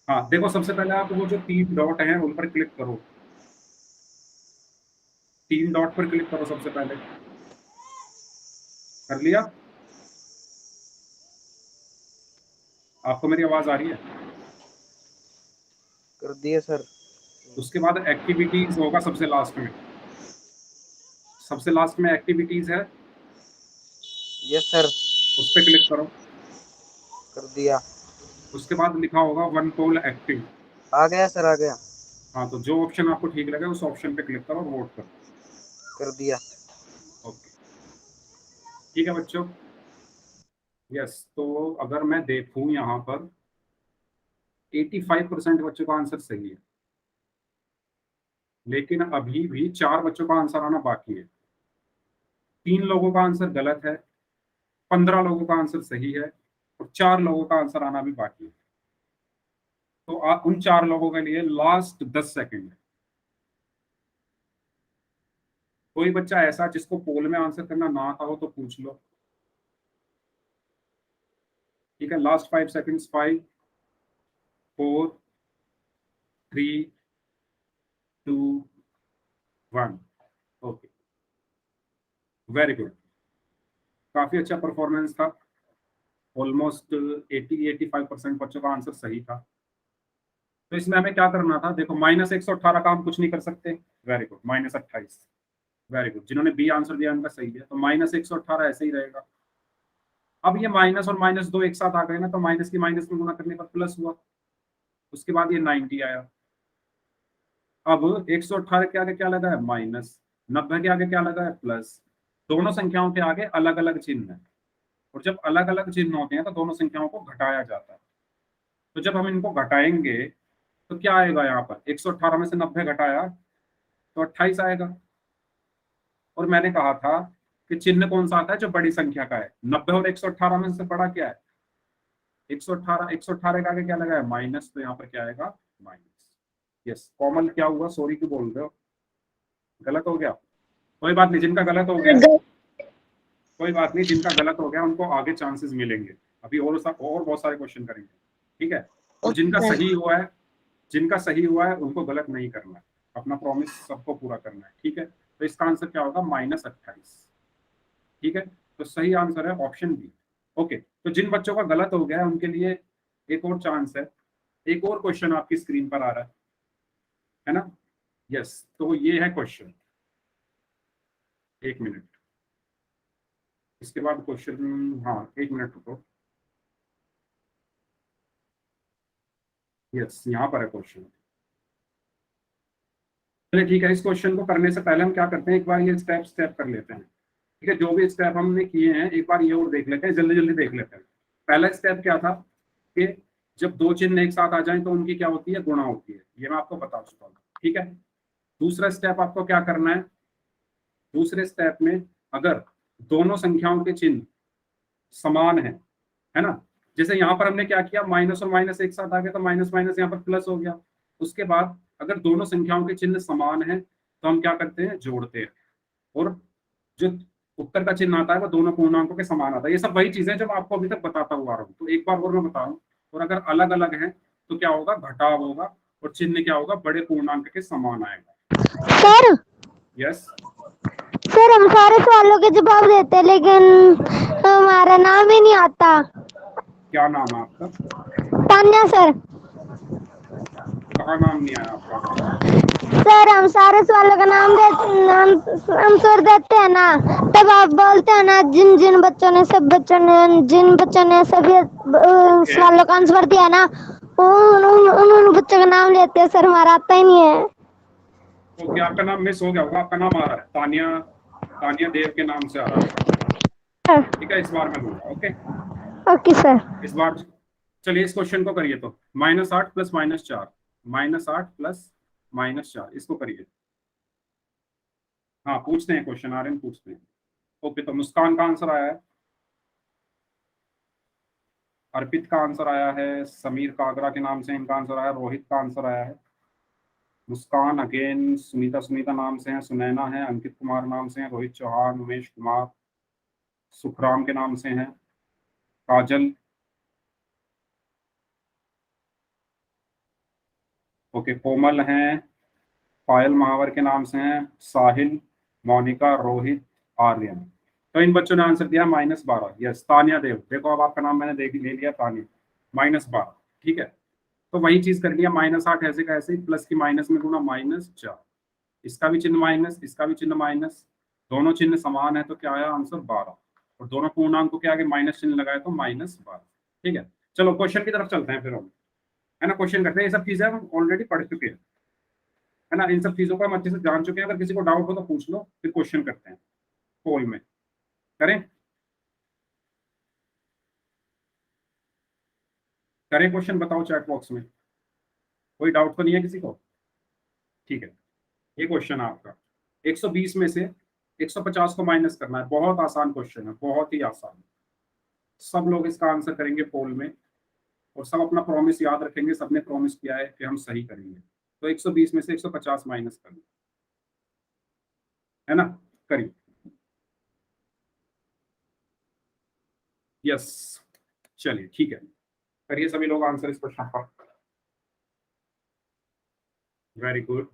हाँ, देखो, सबसे पहले आप वो जो 3 डॉट हैं उन पर क्लिक करो। 3 डॉट पर क्लिक करो सबसे पहले। कर लिया? आपको मेरी आवाज आ रही है? कर दिए सर। उसके बाद एक्टिविटीज होगा सबसे लास्ट में। सबसे लास्ट में एक्टिविटीज है, यस सर। उस पर क्लिक करो। कर दिया। उसके बाद लिखा होगा 1 पोल एक्टिव। आ गया सर, आ गया। हाँ, तो जो ऑप्शन आपको ठीक लगे उस ऑप्शन पे क्लिक करो और वोट करो। कर दिया। ओके, ठीक है बच्चों। यस, तो अगर मैं देखूं यहाँ पर 85% बच्चों का आंसर सही है, लेकिन अभी भी 4 बच्चों का आंसर आना बाकी है। 3 लोगों का आंसर गलत है, 15 लोगों का आंसर सही है, और 4 लोगों का आंसर आना भी बाकी है। तो उन 4 लोगों के लिए लास्ट 10 सेकंड है। कोई बच्चा ऐसा जिसको पोल में आंसर करना ना आता हो तो पूछ लो। ठीक है, last 5 seconds. 5 4 3 2 1। Okay, very good, काफी अच्छा परफॉर्मेंस था। ऑलमोस्ट 80-85% बच्चों का आंसर सही था। तो इसमें हमें क्या करना था, देखो, -118 का हम कुछ नहीं कर सकते। Very good, -28। वेरी गुड, जिन्होंने बी आंसर दिया उनका सही है। तो -118 ऐसे ही रहेगा। अब ये माइनस और -2 एक साथ आ गए ना, तो माइनस की माइनस में गुना करने पर प्लस हुआ। उसके बाद ये 90 आया। अब 118 के आगे क्या लगा है? माइनस। 90 के आगे क्या लगा है? प्लस। दोनों संख्याओं के आगे अलग अलग चिन्ह है, और जब अलग अलग चिन्ह होते हैं तो दोनों संख्याओं को घटाया जाता है। तो जब हम इनको घटाएंगे तो क्या आएगा यहाँ पर? 118 में से 90 घटाया तो 28 आएगा। और मैंने कहा था कि चिन्ह कौन सा आता है? जो बड़ी संख्या का है। 90 और 118 में से बड़ा क्या है? 118 के आगे क्या लगा है माइनस, तो यहाँ पर क्या आएगा माइनस। यस कोमल क्या हुआ, सॉरी क्यों बोल रहे हो, गलत हो गया? कोई बात नहीं, जिनका गलत हो गया कोई बात नहीं, जिनका गलत हो गया उनको आगे चांसेस मिलेंगे, अभी और बहुत सारे क्वेश्चन करेंगे, ठीक है। और जिनका सही हुआ है, जिनका सही हुआ है उनको गलत नहीं करना है, अपना प्रॉमिस सबको पूरा करना है, ठीक है। तो इसका आंसर क्या होगा -28, ठीक है। तो सही आंसर है ऑप्शन बी। ओके, तो जिन बच्चों का गलत हो गया है उनके लिए एक और चांस है, एक और क्वेश्चन आपकी स्क्रीन पर आ रहा है ना। यस, तो ये है क्वेश्चन, एक मिनट, इसके बाद क्वेश्चन, हाँ एक मिनट रुको। यस, यहाँ पर है क्वेश्चन। चलिए ठीक है, इस क्वेश्चन को करने से पहले हम क्या करते हैं, एक बार ये स्टेप स्टेप कर लेते हैं, ठीक है। जो भी स्टेप हमने किए हैं एक बार ये और देख लेते हैं, जल्दी जल्दी देख लेते हैं। पहला स्टेप क्या था कि जब दो चिन्ह एक साथ आ जाएं तो उनकी क्या होती है, गुणा होती है, ये मैं आपको बता चुका हूँ, ठीक है। दूसरा स्टेप आपको क्या करना है, दूसरे स्टेप में अगर दोनों संख्याओं के चिन्ह समान है ना, जैसे यहाँ पर हमने क्या किया, माइनस और माइनस एक साथ आ गया तो माइनस माइनस यहाँ पर प्लस हो गया। उसके बाद अगर दोनों संख्याओं के चिन्ह समान है तो हम क्या करते हैं, जोड़ते हैं, और जो उत्तर का चिन्ह आता है वो दोनों पूर्णांकों के समान आता है। ये सब वही चीजें जो मैं आपको अभी तक बताता हुआ आ रहा हूँ, तो एक बार और मैं बताऊं, और अगर अलग अलग है तो क्या होगा, घटाव होगा, और चिन्ह क्या होगा, बड़े पूर्णांक के समान आएगा। सर यस, सर हम सारे सवालों के जवाब देते हैं लेकिन हमारा नाम ही नहीं आता। क्या नाम है आपका? तान्या सर। कहाँ नाम नहीं आया आपका अभी तक? सर हम सारे सवालों का हम सर देते हैं ना, तब आप बोलते हैं ना जिन जिन बच्चों ने जिन बच्चों ने सभी सवालों का आंसर दिया ना, उन बच्चों का नाम लेते हैं सर, हमारा आता ही नहीं है। ओके, आपका नाम मिस हो गया होगा, आपका नाम आ रहा है तानिया, तानिया देव के नाम से आ रहा है आपका, ठीक है। इस बार मैं लूंगा, ओके ओके सर। इस बार। चलिए इस क्वेश्चन को करिए, तो -8 + -4, -8 + -4, इसको करिए। हाँ पूछते हैं, क्वेश्चन आ रहे हैं, पूछते हैं। ओके, तो मुस्कान का आंसर आया है, अर्पित का आंसर आया है, समीर कागरा के नाम से इनका आंसर आया, रोहित का आंसर आया है, मुस्कान अगेन, सुनीता सुनीता नाम से है, सुनैना है, अंकित कुमार नाम से है, रोहित चौहान, उमेश कुमार, सुखराम के नाम से है, काजल, ओके, कोमल हैं, पायल महावर के नाम से हैं, साहिल, मोनिका, रोहित, आर्यन। तो इन बच्चों ने आंसर दिया -12। यस, तानिया देव, देखो अब आपका नाम मैंने देख ले लिया, तानिया, -12, ठीक है। तो वही चीज करनी है, -8 ऐसे का ऐसे, प्लस की माइनस में गुना, -4, इसका भी चिन्ह माइनस, इसका भी चिन्ह माइनस, दोनों चिन्ह समान है तो क्या आया आंसर 12, और दोनों पूर्णांकों के आगे माइनस चिन्ह लगाए तो -12, ठीक है। चलो क्वेश्चन की तरफ चलते हैं फिर हम, है ना, क्वेश्चन करते हैं। ये सब चीजें हम ऑलरेडी पढ़ चुके हैं, है ना, इन सब चीजों को हम अच्छे से जान चुके हैं। अगर किसी को डाउट हो तो पूछ लो, फिर क्वेश्चन करते हैं, पोल में करें, करें क्वेश्चन, बताओ चैट बॉक्स में, कोई डाउट तो नहीं है किसी को? ठीक है, ये क्वेश्चन है आपका, 120 में से 150 को माइनस करना है, बहुत आसान क्वेश्चन है, बहुत ही आसान। सब लोग इसका आंसर करेंगे पोल में, और सब अपना प्रॉमिस याद रखेंगे, सबने प्रॉमिस किया है कि हम सही करेंगे। तो 120 में से 150 माइनस करना है ना, करिए। यस, चलिए ठीक है, करिए सभी लोग आंसर इस क्वेश्चन का। Very good.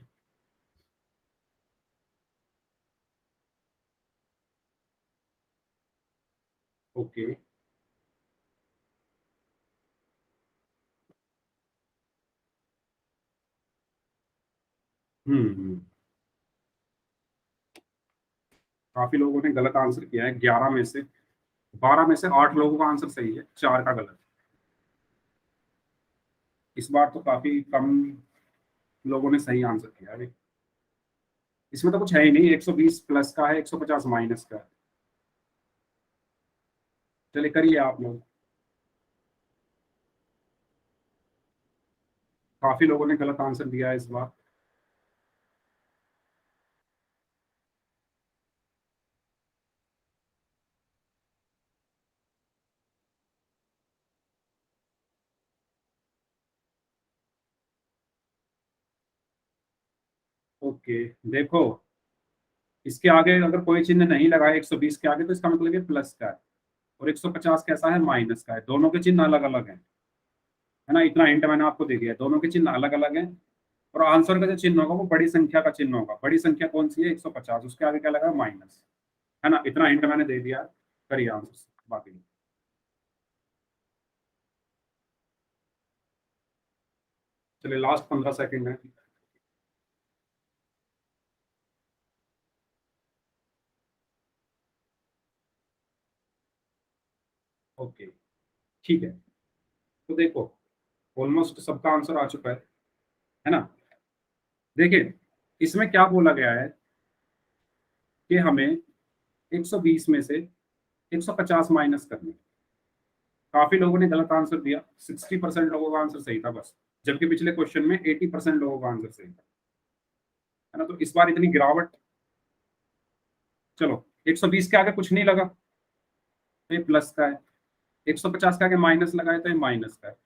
ओके, हम्म, काफी लोगों ने गलत आंसर किया है, 11 में से 12 में से 8 लोगों का आंसर सही है, 4 का गलत। इस बार तो काफी कम लोगों ने सही आंसर किया है, इसमें तो कुछ है ही नहीं, 120 प्लस का है, 150 माइनस का है। चलिए करिए आप लोग, काफी लोगों ने गलत आंसर दिया है इस बार। ओके, देखो इसके आगे अगर कोई चिन्ह नहीं लगाए 120 के आगे तो इसका मतलब ये प्लस का है, और 150 कैसा है, माइनस का है। दोनों के चिन्ह अलग अलग हैं, है ना। इतना हिंट मैंने आपको दे दिया है, दोनों के चिन्ह अलग अलग हैं। और आंसर का जो चिन्ह होगा वो बड़ी संख्या का चिन्ह होगा। बड़ी संख्या कौन सी है, 150, उसके आगे क्या लगा, माइनस, है ना। इतना हिंट मैंने दे दिया, करिए आंसर बाकी। चलिए लास्ट 15 सेकेंड है। ओके, ठीक है, तो देखो ऑलमोस्ट सबका आंसर आ चुका है ना। देखिए इसमें क्या बोला गया है कि हमें 120 में से 150 माइनस करनी है। काफी लोगों ने गलत आंसर दिया, 60% लोगों का आंसर सही था बस, जबकि पिछले क्वेश्चन में 80% लोगों का आंसर सही था, है ना। तो इस बार इतनी गिरावट, चलो 120 के आगे कुछ नहीं लगा तो ये प्लस का है, 150 के आगे माइनस लगाए तो ये माइनस का है।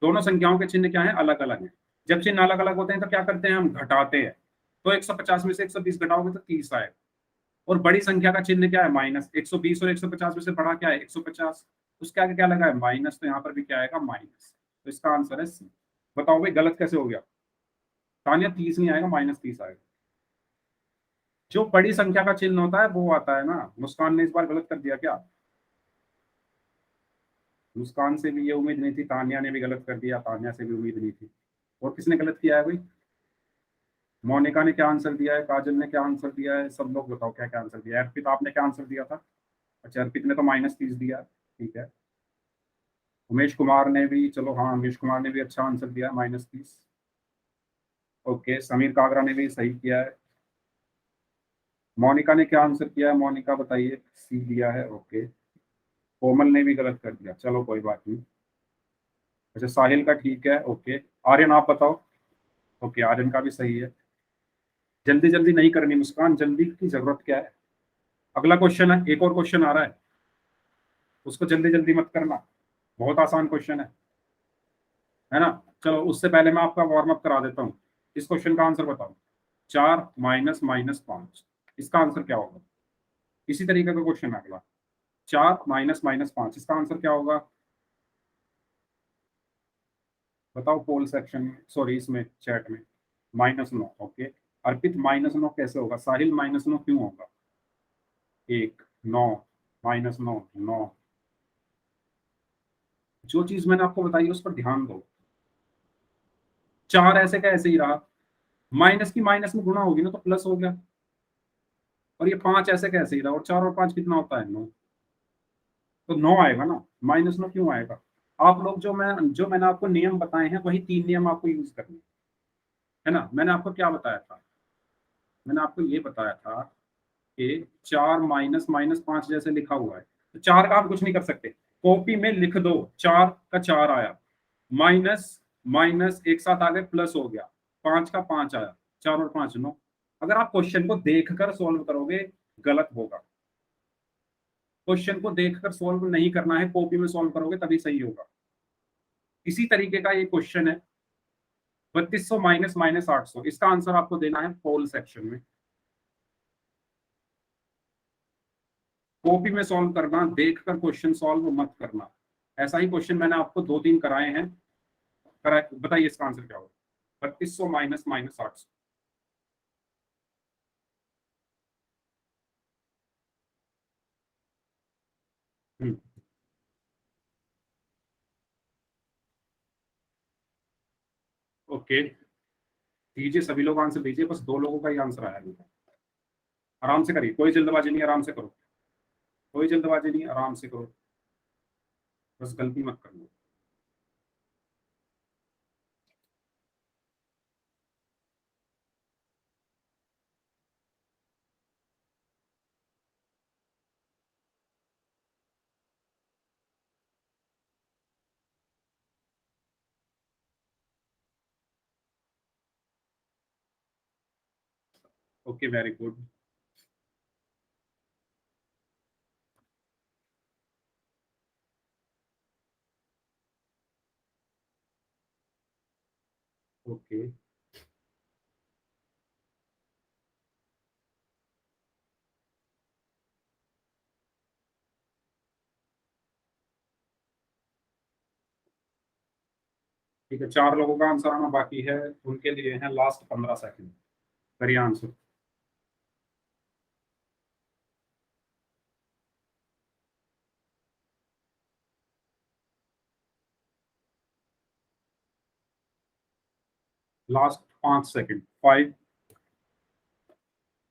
दोनों संख्याओं के चिन्ह क्या है, अलग अलग है। जब चिन्ह अलग अलग होते हैं तो क्या करते हैं, हम घटाते हैं। तो 150 में से 120 घटाओगे तो 30 आएगा। और बड़ी संख्या का चिन्ह क्या है, माइनस। 120 और 150 में से बड़ा क्या है, 150, उसके आगे क्या लगा है, माइनस, तो यहाँ पर भी क्या आएगा, माइनस। तो इसका आंसर है सी। बताओ भाई गलत कैसे हो गया, तानिया 30 नहीं आएगा, -30 आएगा। जो बड़ी संख्या का चिन्ह होता है वो आता है ना। मुस्कान ने इस बार गलत कर दिया क्या, मुस्कान से भी ये उम्मीद नहीं थी, तानिया ने भी गलत कर दिया, तानिया से भी उम्मीद नहीं थी। और किसने गलत किया है भाई, मोनिका ने क्या आंसर दिया है, काजल ने क्या आंसर दिया है, सब लोग बताओ क्या क्या आंसर दिया है। अर्पित आपने क्या आंसर दिया था, अच्छा अर्पित ने तो -30 दिया, ठीक है। उमेश कुमार ने भी, चलो हाँ उमेश कुमार ने भी अच्छा आंसर दिया, -30। ओके, समीर कागरा ने भी सही किया है। मोनिका ने क्या आंसर किया है, मोनिका बताइए, सी दिया है, ओके। कोमल ने भी गलत कर दिया, चलो कोई बात नहीं। अच्छा साहिल का ठीक है, ओके। आर्यन आप बताओ, ओके आर्यन का भी सही है। जल्दी जल्दी नहीं करनी मुस्कान, जल्दी की जरूरत क्या है। अगला क्वेश्चन है, एक और क्वेश्चन आ रहा है, उसको जल्दी जल्दी मत करना, बहुत आसान क्वेश्चन है ना। चलो उससे पहले मैं आपका वार्म अप करा देता हूँ। इस क्वेश्चन का आंसर बताओ, 4 माइनस -5, इसका आंसर क्या होगा। इसी तरीके का क्वेश्चन है अगला, 4 माइनस -5, इसका आंसर क्या होगा, बताओ पोल सेक्शन में, सॉरी इसमें चैट में। -9, ओके। अर्पित -9 कैसे होगा, साहिल -9 क्यों होगा, 1 9 -9 9। जो चीज मैंने आपको बताई उस पर ध्यान दो। 4 ऐसे का ऐसे ही रहा, माइनस की माइनस में गुणा होगी ना तो प्लस हो गया। और ये 5 ऐसे का ऐसे ही रहा, और 4 और 5 कितना होता है, 9, तो 9 आएगा ना। -9 क्यों आएगा, आप लोग जो मैंने आपको नियम बताए हैं वही 3 नियम आपको यूज करने हैं, है ना। मैंने आपको क्या बताया था, मैंने आपको ये बताया था कि 4 -5 जैसे लिखा हुआ है तो 4 का आप कुछ नहीं कर सकते, कॉपी में लिख दो, 4 का 4 आया, माइनस माइनस एक साथ आ गए, प्लस हो गया, 5 का 5 आया, 4 और 5 9। अगर आप क्वेश्चन को देखकर सॉल्व करोगे गलत होगा, क्वेश्चन को देखकर सॉल्व नहीं करना है, कॉपी में सॉल्व करोगे तभी सही होगा। इसी तरीके का ये क्वेश्चन है, 3200 माइनस -800, इसका आंसर आपको देना है पोल सेक्शन में। कॉपी में सॉल्व करना, देखकर क्वेश्चन सॉल्व मत करना। ऐसा ही क्वेश्चन मैंने आपको 2-3 कराए हैं, बताइए इसका आंसर क्या होगा, 3200 माइनस -800। ओके, दीजिए सभी लोग आंसर दीजिए, बस 2 लोगों का ही आंसर आया है। आराम से करिए, कोई जल्दबाजी नहीं, आराम से करो, कोई जल्दबाजी नहीं, आराम से करो, बस गलती मत करना। Okay very good. ओके ठीक है, 4 लोगों का आंसर आना बाकी है, उनके लिए है लास्ट 15 सेकंड। करिए आंसर। Last 5 second. 5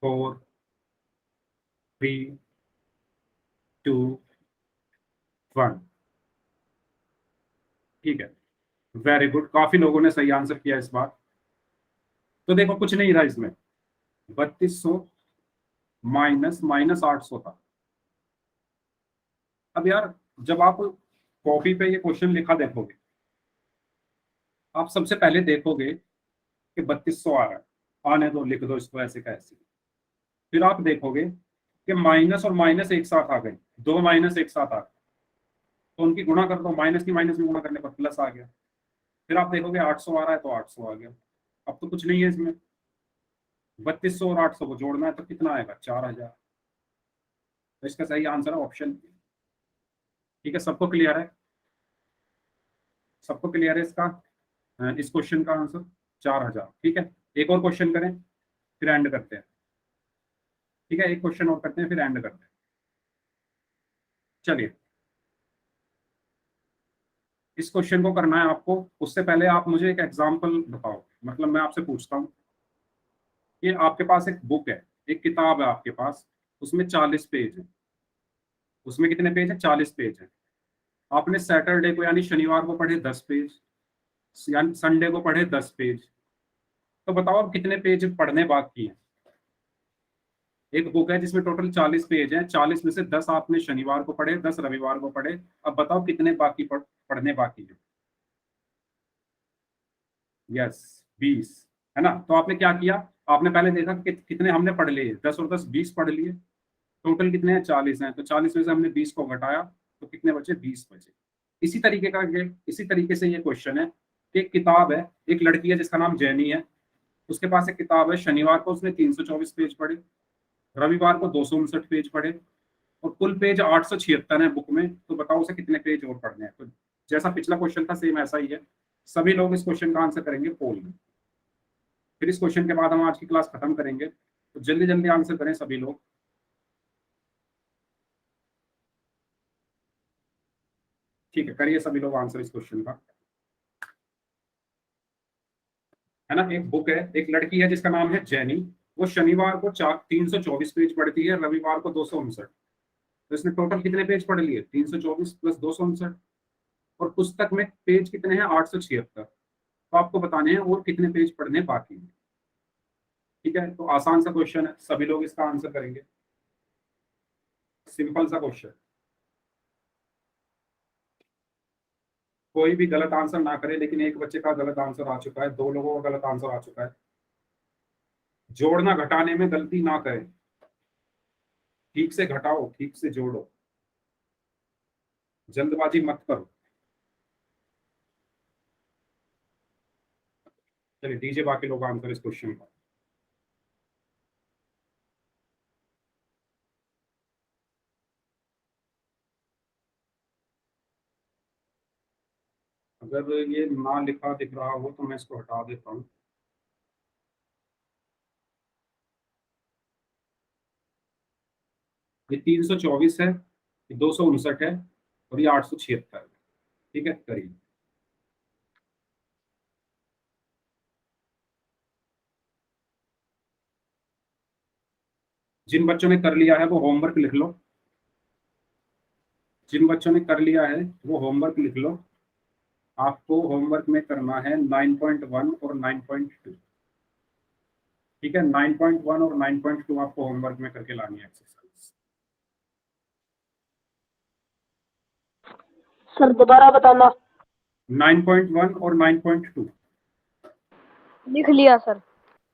4 3 2 1। ठीक है, वेरी गुड, काफी लोगों ने सही आंसर किया इस बार। तो देखो कुछ नहीं था इसमें, 3200 माइनस माइनस 800 था। अब यार जब आप कॉपी पे ये क्वेश्चन लिखा देखोगे, आप सबसे पहले देखोगे कि 3200 आ रहा है, आने दो, लिख दो इसको ऐसे का ऐसे। फिर आप देखोगे कि माइनस और माइनस एक साथ आ गए, 2 माइनस एक साथ आ गए, तो उनकी गुणा कर दो, माइनस की माइनस में गुणा करने पर प्लस आ गया। फिर आप देखोगे 800 आ रहा है तो 800 आ गया। अब तो कुछ नहीं है इसमें, 3200 और 800 को जोड़ना है तो कितना आएगा, 4000। तो इसका सही आंसर है ऑप्शन। ठीक है, सबको क्लियर है? सबको क्लियर है इसका, इस क्वेश्चन का आंसर 4000। ठीक है, एक और क्वेश्चन करें फिर एंड करते हैं। ठीक है, एक क्वेश्चन और करते हैं फिर एंड करते हैं। चलिए, इस क्वेश्चन को करना है आपको, उससे पहले आप मुझे एक एग्जांपल बताओ। मतलब मैं आपसे पूछता हूँ कि आपके पास एक बुक है, एक किताब है आपके पास, उसमें 40 पेज है। उसमें कितने पेज है? 40 पेज है। आपने सैटरडे को यानी शनिवार को पढ़े 10 पेज, यानी संडे को पढ़े 10 पेज। तो बताओ अब कितने पेज पढ़ने बाकी हैं? एक बुक है जिसमें टोटल 40 पेज हैं, 40 में से 10 आपने शनिवार को पढ़े, 10 रविवार को पढ़े। अब बताओ कितने बाकी पढ़ने बाकी हैं? यस, 20, है ना? तो आपने क्या किया, आपने पहले देखा कि कितने हमने पढ़ लिए, 10 और 10 20 पढ़ लिए। टोटल कितने हैं? 40 हैं। तो 40 में से हमने 20 को घटाया तो कितने बचे? 20 बचे। इसी तरीके से ये क्वेश्चन है कि एक किताब है, एक लड़की है जिसका नाम जैनी है, उसके पास एक किताब है, शनिवार को उसने 324 पेज पढ़े, रविवार को 259 पेज पढ़े, और कुल पेज 876 है बुक में। तो बताओ उसे कितने पेज और पढ़ने हैं? तो जैसा पिछला क्वेश्चन था सेम ऐसा ही है। सभी लोग इस क्वेश्चन का आंसर करेंगे पोल में। फिर इस क्वेश्चन के बाद हम आज की क्लास खत्म करेंगे, तो जल्दी जल्दी आंसर करें सभी लोग। ठीक है, करिए सभी लोग आंसर इस क्वेश्चन का, है ना? एक बुक है, एक लड़की है जिसका नाम है जैनी, वो शनिवार को 324 पेज पढ़ती है, रविवार को 259। तो इसने टोटल कितने पेज पढ़ लिए? 324 प्लस 259। और पुस्तक में पेज कितने हैं? 876। तो आपको बताने हैं और कितने पेज पढ़ने बाकी हैं। ठीक है, तो आसान सा क्वेश्चन है, सभी लोग इसका आंसर करेंगे। सिंपल सा क्वेश्चन, कोई भी गलत आंसर ना करे। लेकिन एक बच्चे का गलत आंसर आ चुका है, 2 लोगों का गलत आंसर आ चुका है। जोड़ना घटाने में गलती ना करें, ठीक से घटाओ, ठीक से जोड़ो, जल्दबाजी मत करो। चलिए दीजिए बाकी लोग आंसर इस क्वेश्चन का। अगर ये ना लिखा दिख रहा हो तो मैं इसको हटा देता हूँ। ये 324 है, ये 259 है, और ये 876 है। ठीक है, करिए। जिन बच्चों ने कर लिया है वो होमवर्क लिख लो। जिन बच्चों ने कर लिया है वो होमवर्क लिख लो। आपको होमवर्क में करना है 9.1 और 9.2। ठीक है, 9.1 और 9.2 आपको होमवर्क में करके लानी है एक्सरसाइज। सर दोबारा बताना। 9.1 और 9.2। लिख लिया सर।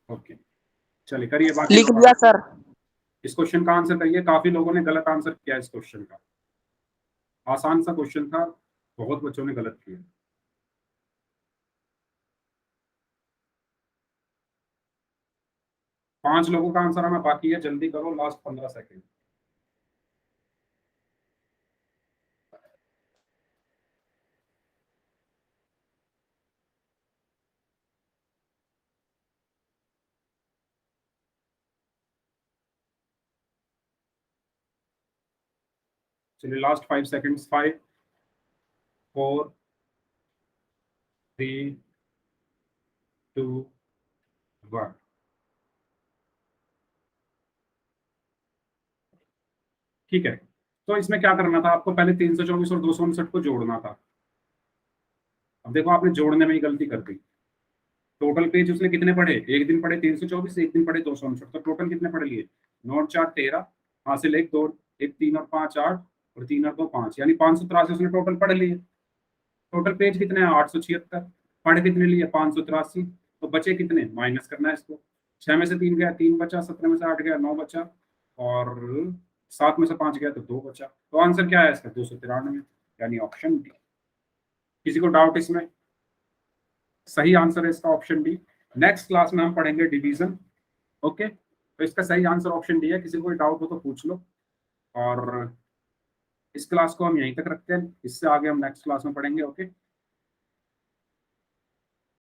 ओके, चलिए करिए बाकी लिख लोग लिया आंसर। सर। इस क्वेश्चन का आंसर करिए। काफी लोगों ने गलत आंसर किया इस क्वेश्चन का, आसान सा क्वेश्चन था, बहुत बच्चों ने गलत किया। पांच लोगों का आंसर आना बाकी है, जल्दी करो, लास्ट 15 सेकेंड। चलिए लास्ट 5 सेकंड्स, 5 4 3 2 1। ठीक है, तो इसमें क्या करना था आपको, पहले 324 और 259 को जोड़ना था। अब देखो आपने जोड़ने में ही गलती कर दी। टोटल पेज उसने कितने पढ़े, एक दिन पढ़े 324, एक दिन पढ़े 259, तो टोटल कितने पढ़ लिए, 9 4 13, हासिल 1 2 1 3 और 5 8 और 3 और 2 5, यानी 583 उसने टोटल पढ़ लिए। टोटल पेज कितने हैं 876, पढ़ कितने लिए 583, तो बचे कितने, माइनस करना है इसको। 6 में से 3 गया 3 बचा, 17 में से 8 गया 9 बचा, और 7 में से 5 गया तो 2 बचा। तो आंसर क्या है इसका, 293, यानी ऑप्शन डी। किसी को डाउट इसमें, सही आंसर है इसका ऑप्शन डी। नेक्स्ट क्लास में हम पढ़ेंगे डिवीजन। ओके, तो इसका सही आंसर ऑप्शन डी है। किसी को डाउट हो तो पूछ लो। और इस क्लास को हम यहीं तक रखते हैं, इससे आगे हम नेक्स्ट क्लास में पढ़ेंगे। ओके।